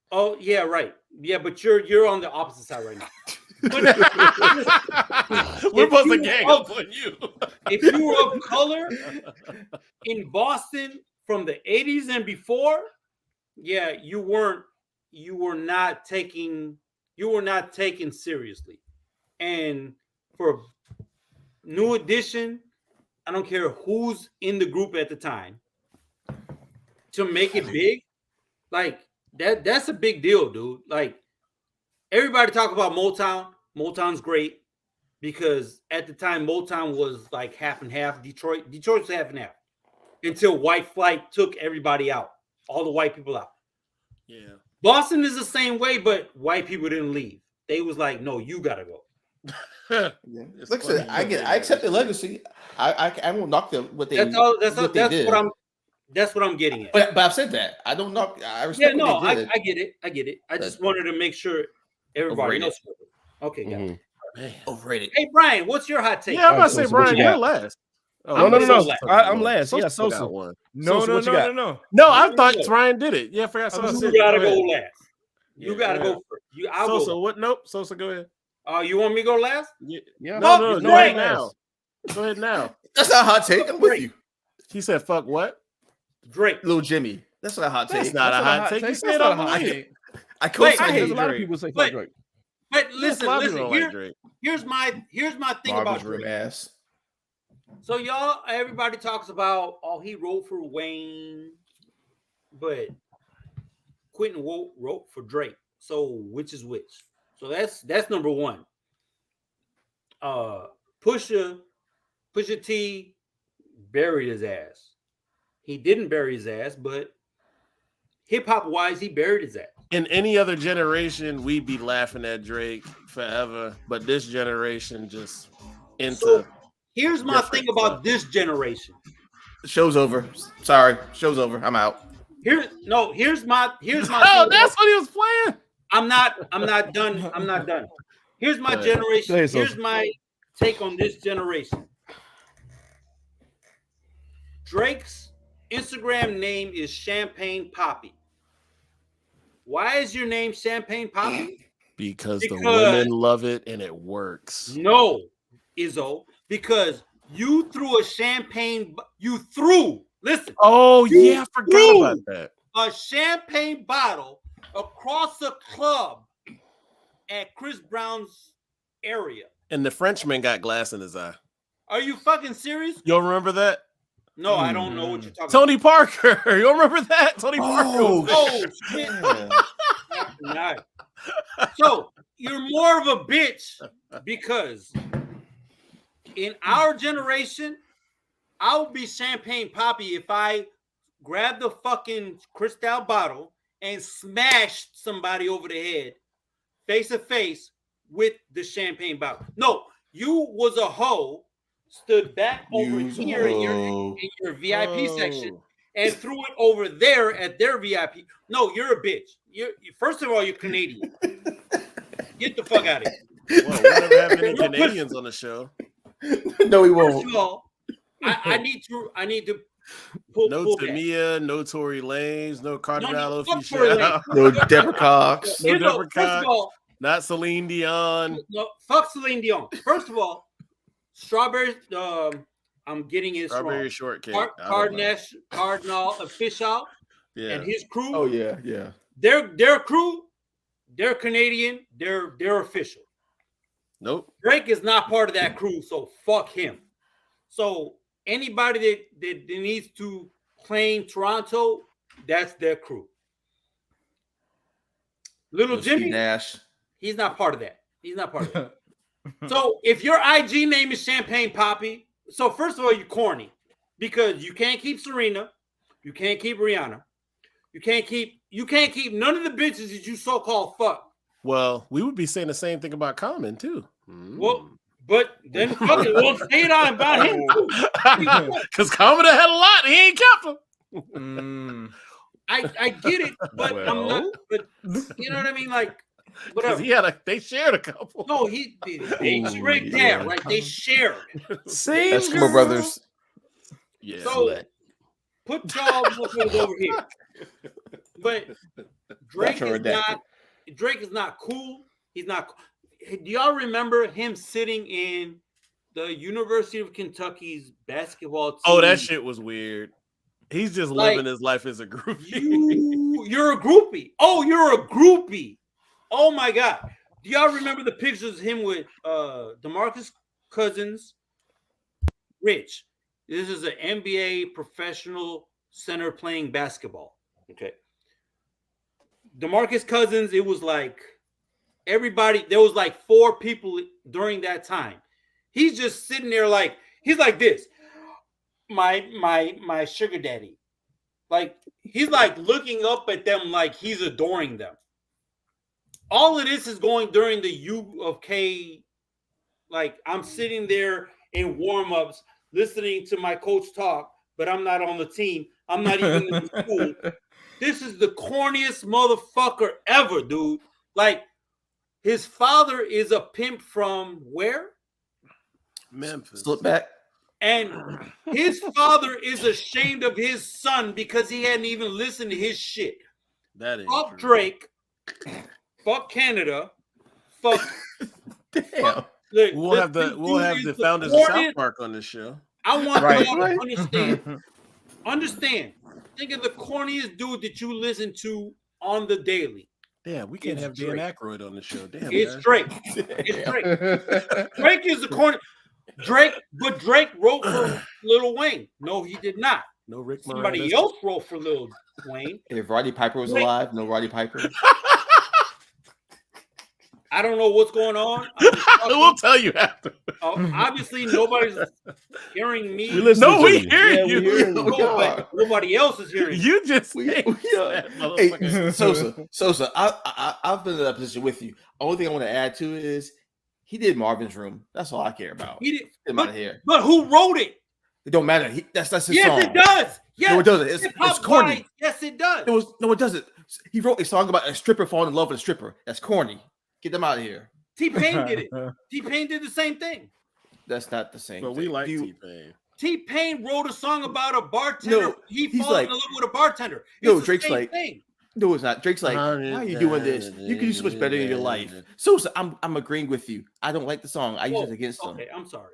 Oh yeah, right. Yeah, but you're on the opposite side right now. We're supposed to gang up on you. If you were of color in Boston from the 80s and before, yeah, you were not taken seriously. And for New Edition, I don't care who's in the group at the time, to make it big, like that's a big deal, dude. Like everybody talk about Motown. Motown's great because at the time Motown was like half and half. Detroit was half and half until White Flight took everybody out, all the white people out. Yeah. Boston is the same way, but white people didn't leave. They was like, no, you gotta go. Like I said, I accept the legacy. I won't knock them what they. That's what I'm getting at. But I've said that. I don't knock. I respect. Yeah, no, I get it. I just wanted to make sure everybody knows. Okay, got it. Overrated. Hey, Brian, what's your hot take? Yeah, I'm about to say, Brian, you're last. Oh, no. I'm last. Yeah, Sosa. No. No, I thought Brian did it. Yeah, I forgot. You gotta go last. You gotta go first. Sosa, what? Nope. Sosa, go ahead. You want me to go last? Yeah. No. Go ahead now. Go ahead now. That's not a hot take. I'm with you. He said, "Fuck what?" Drake, Little Jimmy. That's not a hot take. That's not a hot take. You said I'm hot. I co-sign. There's a lot of people say fuck Drake. But listen. Here's my thing about Drake. Ass. So everybody talks about, he wrote for Wayne, but Quentin wrote for Drake. So which is which? So that's number one. Pusha T buried his ass. He didn't bury his ass, but hip hop wise, he buried his ass. In any other generation, we'd be laughing at Drake forever, but this generation just into. So here's my thing about this generation. The show's over. Sorry, show's over. I'm out. Here's my. Oh, that's what he was playing. I'm not done. Here's my generation. Here's my take on this generation. Drake's Instagram name is Champagne Poppy. Why is your name Champagne Poppy? Because the women love it and it works. No, Izzo, because you threw a champagne. Listen. Oh yeah, I forgot about that. A champagne bottle across the club at Chris Brown's area. And the Frenchman got glass in his eye. Are you fucking serious? You don't remember that? No, I don't know what you're talking Tony Parker. You don't remember that? Tony Parker. Oh shit. Nice. So you're more of a bitch because in our generation, I would be Champagne Poppy if I grabbed the fucking Cristal bottle and smashed somebody over the head, face to face with the champagne bottle. No, you was a hoe, stood back over here in your VIP section and threw it over there at their VIP. No, you're a bitch. First of all, you're Canadian. Get the fuck out of here. Well, we never have any Canadians on the show. No, we won't. First of all, I need to pull Tamia, no Tory Lanez, no Cardinal Official, no Deborah Cox, no Deborah Cox. First of all, not Celine Dion. No, fuck Celine Dion. First of all, strawberry. I'm getting it Strawberry wrong. shortcake. Cardinal Official and his crew. Oh yeah. Their crew. They're Canadian. They're official. Nope. Drake is not part of that crew, so fuck him. So anybody that needs to claim Toronto, that's their crew. Little Jimmy Nash. He's not part of that. He's not part of that. So if your IG name is Champagne Poppy, so first of all, you're corny because you can't keep Serena, you can't keep Rihanna, you can't keep none of the bitches that you so-called fuck. Well, we would be saying the same thing about Common too. Well, but then fuck it, we'll say it on about him too. Because Common had a lot, he ain't kept them. I get it, but I'm not. But you know what I mean, like. Whatever. They shared a couple. No, they straight down, right? They shared. Same Eskimo brothers. Yeah. So put y'all over here. But Drake is not cool. He's not. Do y'all remember him sitting in the University of Kentucky's basketball team? Oh, that shit was weird. He's just living his life as a groupie. You're a groupie. Oh, you're a groupie. Oh my God! Do y'all remember the pictures of him with DeMarcus Cousins? Rich. This is an NBA professional center playing basketball. Okay. DeMarcus Cousins. It was like everybody. There was like 4 people during that time. He's just sitting there like he's like this. My sugar daddy. Like he's like looking up at them like he's adoring them. All of this is going during the U of K. Like I'm sitting there in warm-ups listening to my coach talk, but I'm not on the team. I'm not even in the school. This is the corniest motherfucker ever, dude. Like his father is a pimp from where? Memphis. Slip back. And his father is ashamed of his son because he hadn't even listened to his shit. That is fuck Drake. Fuck Canada. Fuck. Damn. Fuck, look, we'll have the founders of South Park on this show. I want y'all to understand. Understand. Think of the corniest dude that you listen to on the daily. Damn, we can't have Dan Aykroyd on the show. Damn, it's Drake. It's Drake. Drake is the corny. Drake wrote for Lil Wayne. No, he did not. No Rick. Somebody else wrote for Lil Wayne. If Roddy Piper was alive, no Roddy Piper. I don't know what's going on. We'll tell you after. Obviously, nobody's hearing me. We hear you. Nobody else is hearing you. Just hey, Sosa. I've been in that position with you. Only thing I want to add to it is he did Marvin's Room. That's all I care about. He did. Get him out of here. But who wrote it? It don't matter. That's his song. Yes, it does. Yes, no, it doesn't. It's corny. Yes, it does. No, it doesn't. He wrote a song about a stripper falling in love with a stripper. That's corny. Get them out of here. T-Pain did it. T-Pain did the same thing. That's not the same. But we like T-Pain. T-Pain wrote a song about a bartender. No, he falls in love with a bartender. No, Drake's like, no, it's not. Drake's like, why are you doing this? You can do so much better in your life. So I'm agreeing with you. I don't like the song. I use it against them. Okay, I'm sorry.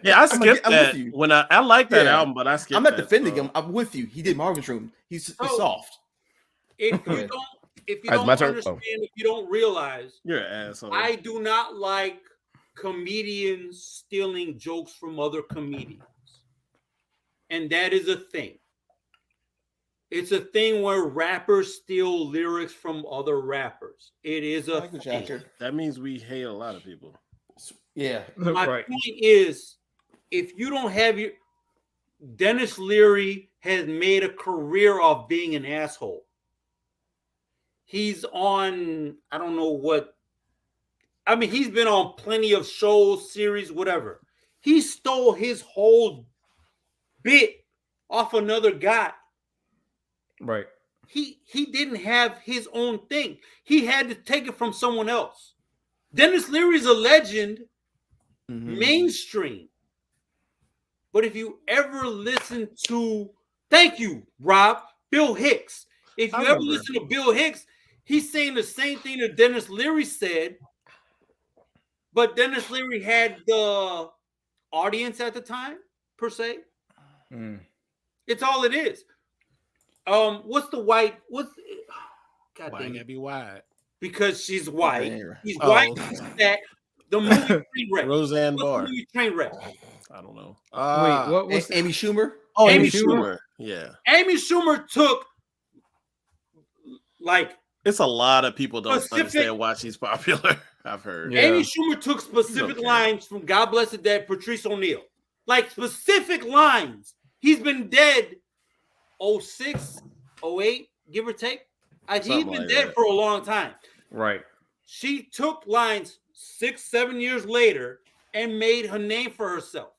Yeah, I skipped that. When I like that album, but I skipped. I'm not defending him. I'm with you. He did Marvin's Room. He's soft. If you don't understand, if you don't realize, you're an asshole. I do not like comedians stealing jokes from other comedians. And that is a thing. It's a thing where rappers steal lyrics from other rappers. It is a thing. That means we hate a lot of people. Yeah. My point is, if you don't have your... Dennis Leary has made a career of being an asshole. He's on, I don't know what... I mean, he's been on plenty of shows, series, whatever. He stole his whole bit off another guy. Right. He didn't have his own thing. He had to take it from someone else. Dennis Leary's a legend, mainstream. But if you ever listen to, thank you, Rob, Bill Hicks. If you ever listen to Bill Hicks, he's saying the same thing that Dennis Leary said. But Dennis Leary had the audience at the time, per se. It's all it is. What's the white? What's God Why damn it? gotta be white? Because she's white. He's white. That the movie Trainwreck. Roseanne What's Barr. the movie Trainwreck? I don't know. Wait, what was Amy Schumer? Oh, Amy Amy Schumer. Yeah. Amy Schumer took like It's a lot of people don't Specific- understand why she's popular. I've heard. Yeah. Amy Schumer took specific Okay. lines from God Bless the Dead, Patrice O'Neal. Like specific lines. He's been dead 06, 08, give or take. He's Something been like dead that. for a long time. right? She took lines 6-7 years later and made her name for herself.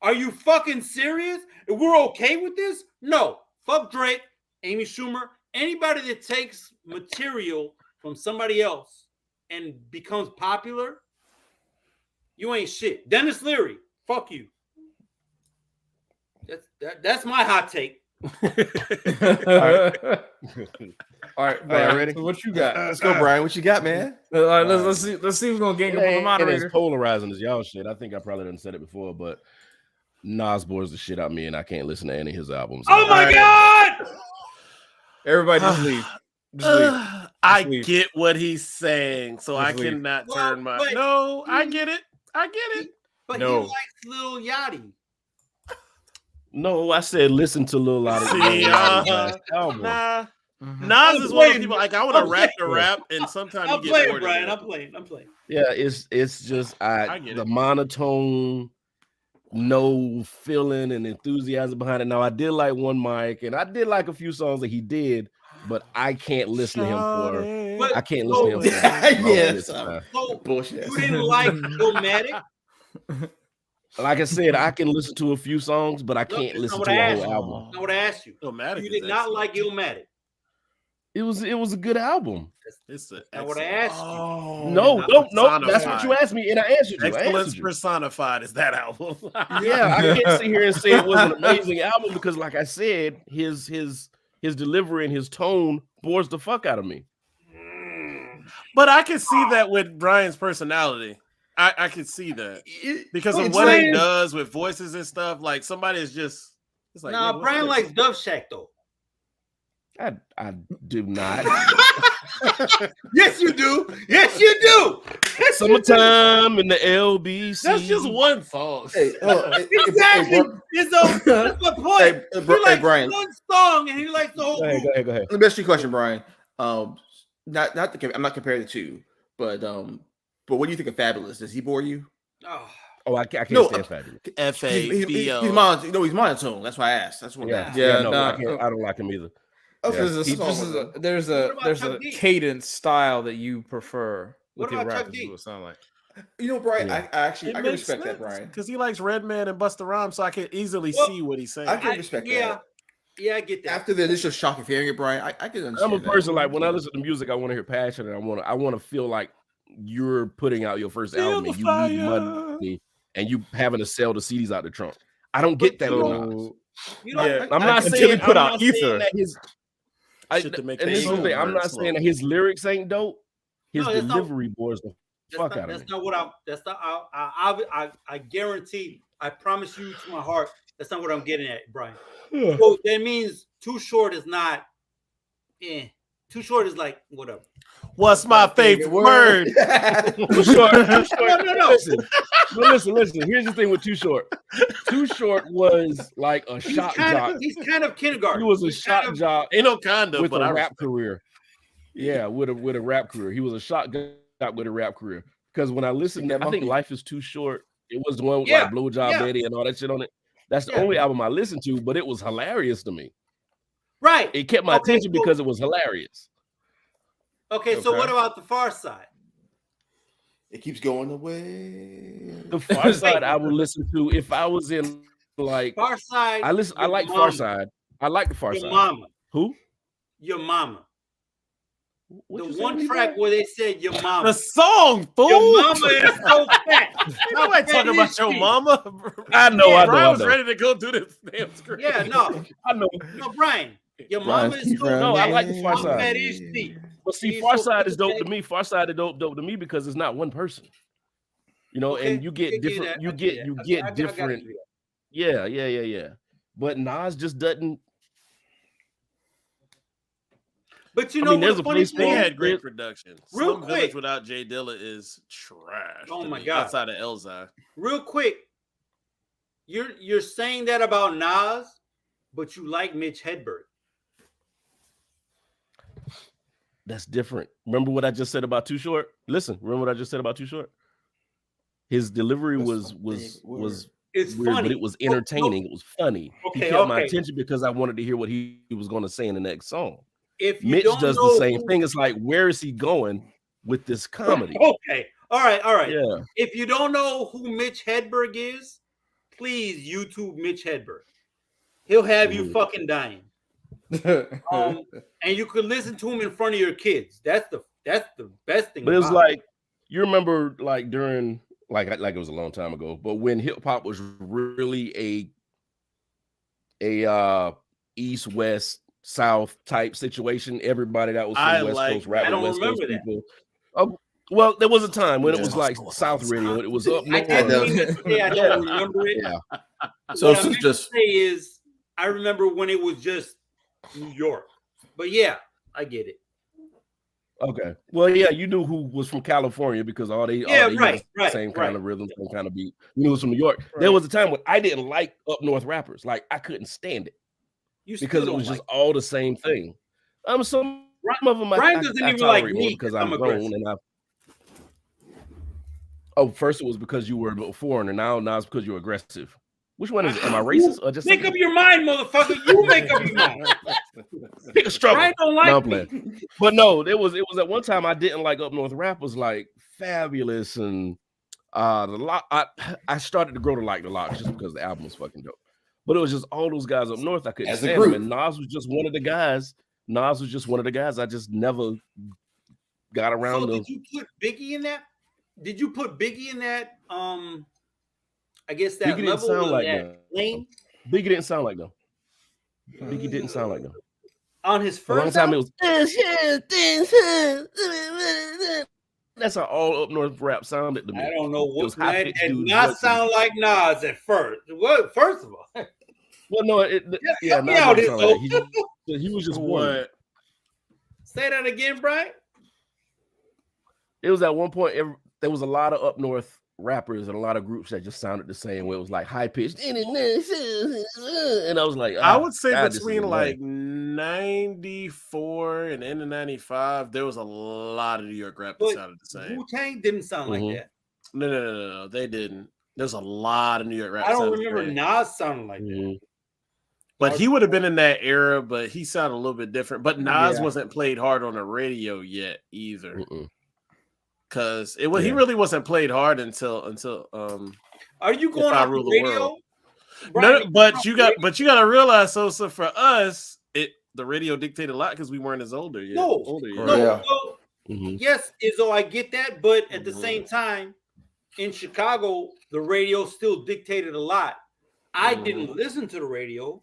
Are you fucking serious? And we're okay with this? No. Fuck Drake, Amy Schumer, anybody that takes material from somebody else and becomes popular, you ain't shit. Dennis Leary, fuck you. That's my hot take. All right, Brian, ready? So what you got? Let's go, Brian. What you got, man? Let's see. Let's see who's gonna gain It from the ain't as moderator. polarizing as y'all shit. I think I probably done said it before, but Nas bores the shit out of me, and I can't listen to any of his albums. Oh my God! Everybody just leave. Just leave. I leave. get what he's saying, so I Just leave. cannot Well, turn my. but- No, I get it. I get it. But No. he likes Lil Yachty. No, I said listen to Lil Lottie. See, album. Nah. Mhm. Nas is one of those people like I want to I'm rap the playing. rap, and sometimes I'm you get playing, bored. Brian. of I'm it. playing. I'm playing. Yeah, it's just I get the it. monotone, no feeling and enthusiasm behind it. Now I did like One Mic, and I did like a few songs that he did, but I can't listen to him for. But- I can't listen to him. For Yes. So Bullshit. you didn't like Illmatic? Like I said, I can listen to a few songs, but I can't Look, listen that's to what I a asked whole you. album. I would ask you. Illmatic You is did not like excellent. Illmatic. It was a good album. It's a I would excellent- ask you. Oh, No, not no, that's what personified. you asked me, and I answered you. I Excellence answered you. personified is that album. Yeah, I can't sit here and say it was an amazing album because, like I said, his delivery and his tone bores the fuck out of me. But I can see that with Brian's personality. I can see that because of what he does with voices and stuff. Like somebody is just. It's like, Nah, what's Brian this? likes Dove Shack though. I do not. Yes, you do. Yes, you do. Summertime in the LBC. That's just one song. Hey, Exactly. That's my point. Hey, He hey, likes Brian. one song and he likes the whole Go ahead, group. go ahead. Let me ask you a question, Brian. Not I'm not comparing the two, but what do you think of Fabulous? Does he bore you? Oh, I can't No, stand Fabulous. He's FABO. he's monotone. That's why I asked. That's what. Yeah, Yeah, no, nah, I don't like him either. Okay. There's What about a Chuck D? cadence style that you prefer What with your about Chuck rappers. D? What it sound like? You know, Brian. Yeah. I actually I can respect that, Brian. because he likes Redman and Busta Rhymes, so I can easily Well, see what he's saying. I can respect that. Yeah, I get that. After the initial shock of hearing it, Brian, I can understand. I'm a that. person like when I listen to music, I want to hear passion, and I want to feel like you're putting out your first Feel album the and you fire. need money and you having to sell the CDs out the trunk. I don't get that. with Nas. You know, Yeah, I'm not until saying he put I'm out not saying Ether. that his. Shit to make And the this is the song thing. I'm burn not slow. saying that his lyrics ain't dope. His No, that's not- delivery bores the fuck out of me. that's not what I'm. That's not. I guarantee. I promise you to my heart. That's not what I'm getting at, Brian. So that means Too Short is not. Too Short is like whatever. What's my favorite word? Too Short. No. Listen. Here's the thing with Too Short. Too Short was like a shock jock. He's kind of kindergarten. He was a shock jock. Ain't no condo, with but a rap career. Yeah, with a rap career. He was a shock jock with a rap career. Because when I listened, I think Life is Too Short. It was the one with like Blowjob Betty and all that shit on it. That's the only album I listened to, but it was hilarious to me. Right. It kept my attention because it was hilarious. Okay, so what about the Far Side? It keeps going away. The Far Side I would listen to if I was in like Far Side. I like Far Side. I like the Far Side. Your mama. Who? Your mama. What the one track where they said your mama. The song, fool. Your mama is so fat. Nobody talking about your mama. I know. Brian was ready to go do this damn script. Yeah, no. I know. No, Brian. Your mama is so fat. No, I like the Far Side. Fat is deep. But see, Far Side is dope to me. Far Side is dope to me because it's not one person. You know, and you get different. You get different. Yeah. But Nas just doesn't. But you know, there's a place they had great production. Real Slum quick, Village without Jay Dilla is trash. Oh my god! Outside of Elzhi. Real quick, you're saying that about Nas, but you like Mitch Hedberg. That's different. Remember what I just said about Too Short? Listen, remember what I just said about Too Short? His delivery was it's weird, funny, but it was entertaining. It was funny. Okay, he kept my attention because I wanted to hear what he was going to say in the next song. If you Mitch don't does know the same thing. It's like, where is he going with this comedy? Okay, all right. Yeah. If you don't know who Mitch Hedberg is, please YouTube Mitch Hedberg. He'll have you fucking dying. And you could listen to him in front of your kids. That's the best thing. But it was like, you remember like during like it was a long time ago, but when hip hop was really a East West South type situation, everybody that was from West Coast rap with West Coast people. Well, there was a time when it was like South Radio. It was up north. I don't remember it. Yeah. So what I just say is, I remember when it was just New York. But yeah, I get it. Okay. Well, yeah, you knew who was from California because all they same kind of rhythm, same kind of beat. You knew it was from New York. Right. There was a time when I didn't like up north rappers. Like I couldn't stand it because it was just all the same thing. Some of them Brian doesn't even like me because I'm grown and I. Oh, first it was because you were a foreigner. Now it's because you're aggressive. Which one is it? Am I racist or just make up your mind, motherfucker? You make up your mind. Pick a struggle. I don't like me. But no, it was at one time I didn't like up north rappers like Fabulous and the lot. I started to grow to like the lot just because the album was fucking dope. But it was just all those guys up north I couldn't stand them. And Nas was just one of the guys. I just never got around. So did you put Biggie in that? Did you put Biggie in that? I guess that Biggie level didn't sound like that lane. Biggie didn't sound like them. Biggie didn't sound like them. On his first a long time album, it was. That's how all up north rap sounded to me. I don't know what that did not sound like Nas at first. Well, first of all, well, no, he was just one. Say that again, Brian. It was at one point. There was a lot of up north rappers and a lot of groups that just sounded the same, where it was like high pitched, and I was like, I would say between like 94 and end of 95, there was a lot of New York rap that sounded the same. Wu-Tang didn't sound like that. No, they didn't. There's a lot of New York rap. I don't remember Nas sounding like that. But he would have been in that era, but he sounded a little bit different. But Nas wasn't played hard on the radio yet either. Because he really wasn't played hard until are you going on the radio? No, but you got to realize, so for us, the radio dictated a lot because we weren't as older yet. Yes, Izzo, I get that, but at the same time, in Chicago, the radio still dictated a lot. I didn't listen to the radio.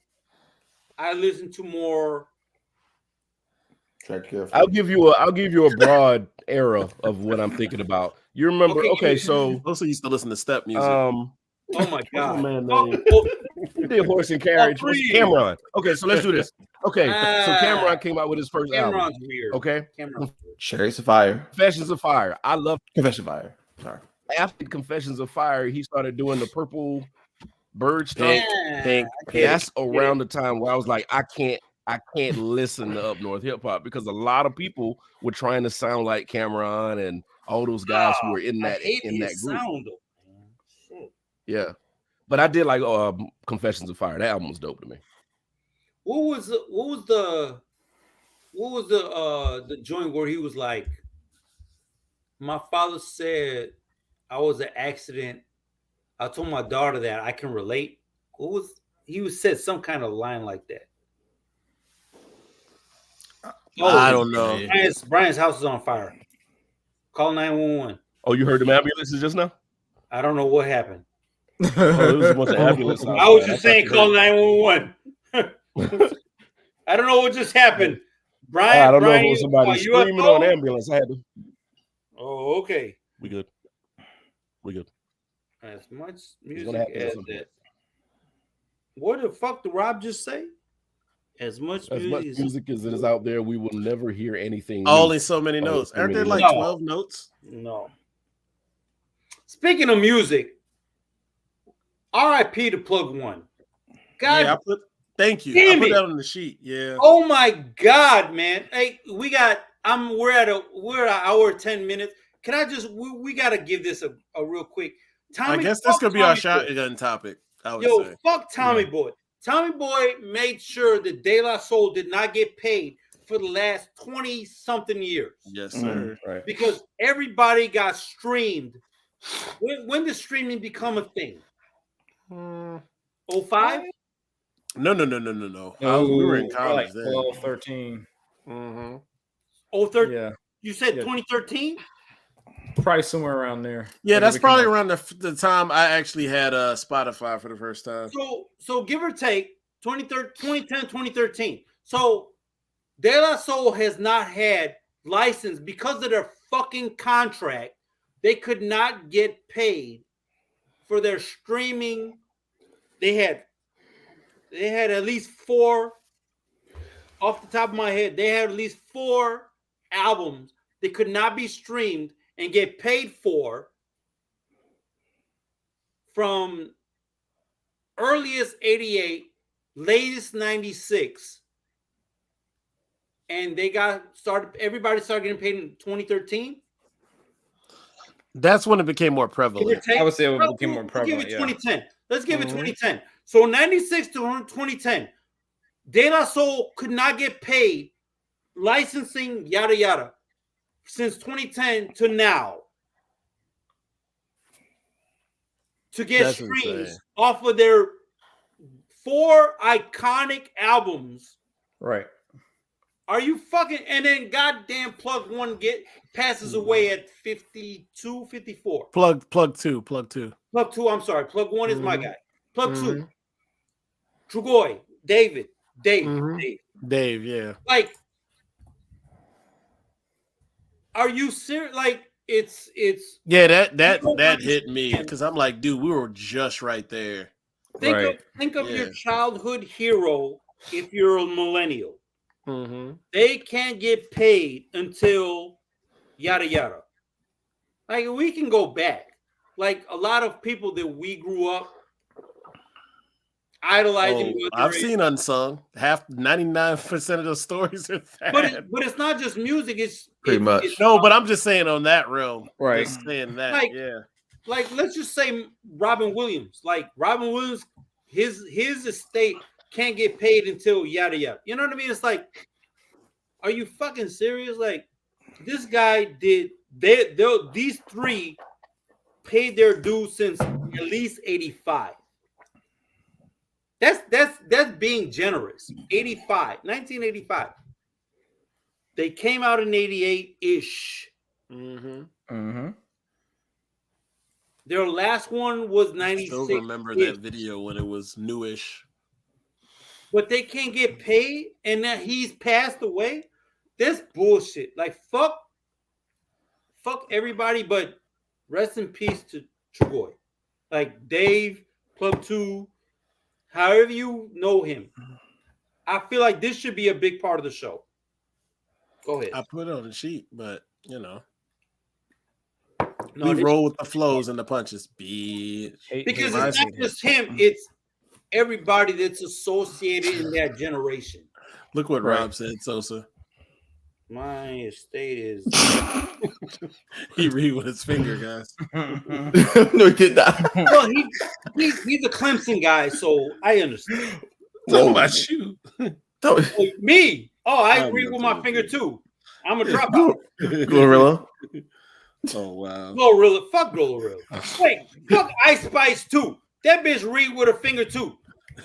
I listened to more. I'll give you a broad era of what I'm thinking about. You remember? Okay, so also used to listen to step music. Oh my god, He did Horse and Carriage. What's Cameron? Okay, so let's do this. Okay, so Cameron came out with his first album. Weird. Okay, Chariots of Fire. Confessions of Fire. I love Confessions of Fire. Sorry. After Confessions of Fire, he started doing the purple bird stuff. That's around the time where I was like, I can't listen to Up North hip hop because a lot of people were trying to sound like Cameron and all those guys who were in that group. Sound, yeah, but I did like Confessions of Fire. That album was dope to me. What was the joint where he was like, my father said I was an accident. I told my daughter that I can relate. He said some kind of line like that. I don't know. Brian's house is on fire. Call 911. Oh, you heard the ambulances just now? I don't know what happened. It was a bunch of ambulances. I was just saying call 911. I don't know what just happened. Brian, I don't know if it was somebody screaming on an ambulance. I had to. Oh, okay. We good. As much music as that. What the fuck did Rob just say? As much music as it is out there, we will never hear anything. Only so many notes. Aren't there like 12 notes? No. Speaking of music, RIP to Plug One. God, thank you. I put that on the sheet. Yeah. Oh my God, man. Hey, we're at hour 10 minutes. Can I just we gotta give this a real quick. I guess this could be our shotgun topic. I would say. Fuck Tommy Boy. Tommy Boy made sure that De La Soul did not get paid for the last 20-something years. Yes, sir. Right. Because everybody got streamed. When did streaming become a thing? 05? No. We were in college like then. 12, 13. Mm-hmm. 13? Yeah. You said 2013? Probably somewhere around there. Yeah, that's probably around the time I actually had Spotify for the first time. So give or take 2010, 2013. So De La Soul has not had license because of their fucking contract. They could not get paid for their streaming. They had at least 4, off the top of my head, they had at least 4 albums that could not be streamed and get paid for from earliest 88, latest 96. And everybody started getting paid in 2013. That's when it became more prevalent. I would say it became more prevalent. Let's give it 2010. Let's give it 2010. So 96 to 2010, De La Soul could not get paid licensing, yada yada, since 2010 to now to get streams off of their 4 iconic albums. Right. Are you fucking? And then goddamn Plug One passes away at 52, 54. Plug two. Plug Two, I'm sorry. Plug One is my guy. Plug Two. Trugoy, Dave, yeah. Like, are you serious? Like, it's yeah. That hit me because I'm like, dude, we were just right there. Think of your childhood hero if you're a millennial. Mm-hmm. They can't get paid until yada yada. Like, we can go back. Like, a lot of people that we grew up idolizing. I've seen Unsung. 99% of the stories are that. But it's not just music. It's pretty much. But I'm just saying on that realm. Right. Just saying that. Like, let's just say Robin Williams. Like, Robin Williams, his estate can't get paid until yada yada. You know what I mean? It's like, are you fucking serious? Like, this guy did. These 3 paid their dues since at least 85. That's being generous. 1985. They came out in 88-ish. Mm-hmm. Their last one was 96. I still remember that video when it was newish. But they can't get paid, and that he's passed away. This bullshit. Like, fuck everybody, but rest in peace to Trugoy. Like, Dave, Plug 2, however you know him. I feel like this should be a big part of the show. Go ahead. I put it on the sheet, but you know, no, we roll with the flows and the punches. Because it's not just him; it's everybody that's associated in that generation. Look what Rob said, Sosa. My estate is. He read with his finger, guys. No, he did not. Well, he's a Clemson guy, so I understand. Talking about you. Me? Oh, I agree with my finger too. I'm a dropout. Glorilla. Oh wow. Glorilla. Fuck Glorilla. Wait, fuck Ice Spice too. That bitch read with her finger too.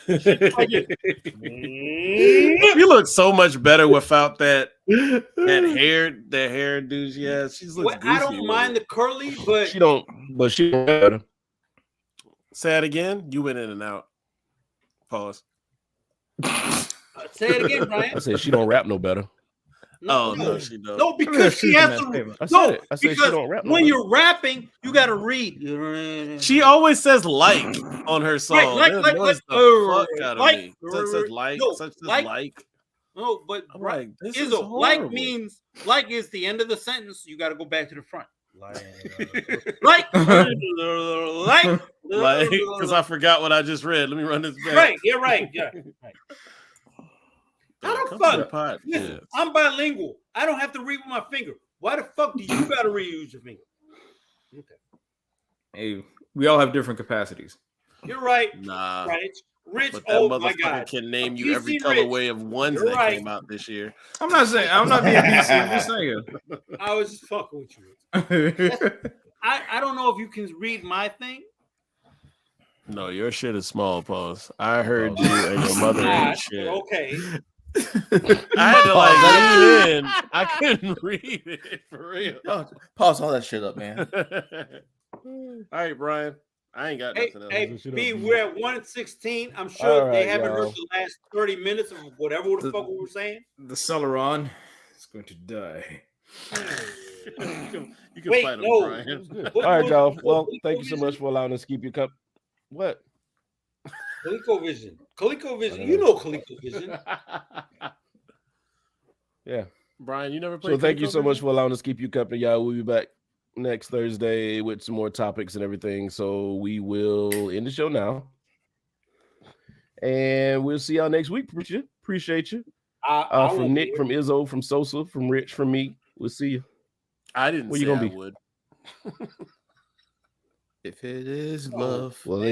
You look so much better without that hair dude. Yeah, she's looks goofy. I don't mind the curly, but she don't better. Say it again. You went in and out. Pause. Say it again, Brian. I said she don't rap no better. No, she don't. No, because she has to. I said she don't rap. When you're rapping, you got to read. She always says like on her song. Like, fuck out of me. Says like. No, but I'm like, this is like means like is the end of the sentence. You got to go back to the front. Like, because I forgot what I just read. Let me run this back. Right, you're right. Yeah. Right. How the fuck? Listen, I'm bilingual. I don't have to read with my finger. Why the fuck do you got to read your finger? Okay. Hey, we all have different capacities. You're right. Nah. Right. Rich, but that motherfucker can name you every colorway of ones that came out this year. I'm not being PC. I'm just saying. I was just fucking with you. I don't know if you can read my thing. No, your shit is small, pause. I heard you and your mother and shit. Okay. I had to let it in. I couldn't read it for real. Pause all that shit up, man. All right, Brian. I ain't got nothing else. Hey, B, we're at 1:16. I'm sure they haven't heard the last 30 minutes of whatever the fuck we were saying. The Celeron is going to die. You can fight him, Brian. All right, y'all. Well, thank you so much for allowing us to keep your cup. What? ColecoVision. ColecoVision. You know ColecoVision. Yeah. Brian, you never played. So thank you so much for allowing us to keep you company, y'all. We'll be back next Thursday with some more topics and everything. So we will end the show now. And we'll see y'all next week. Appreciate you. From Nick, from Izzo, from Sosa, from Rich, from me. We'll see you. I didn't say I would. If it is love. Well, they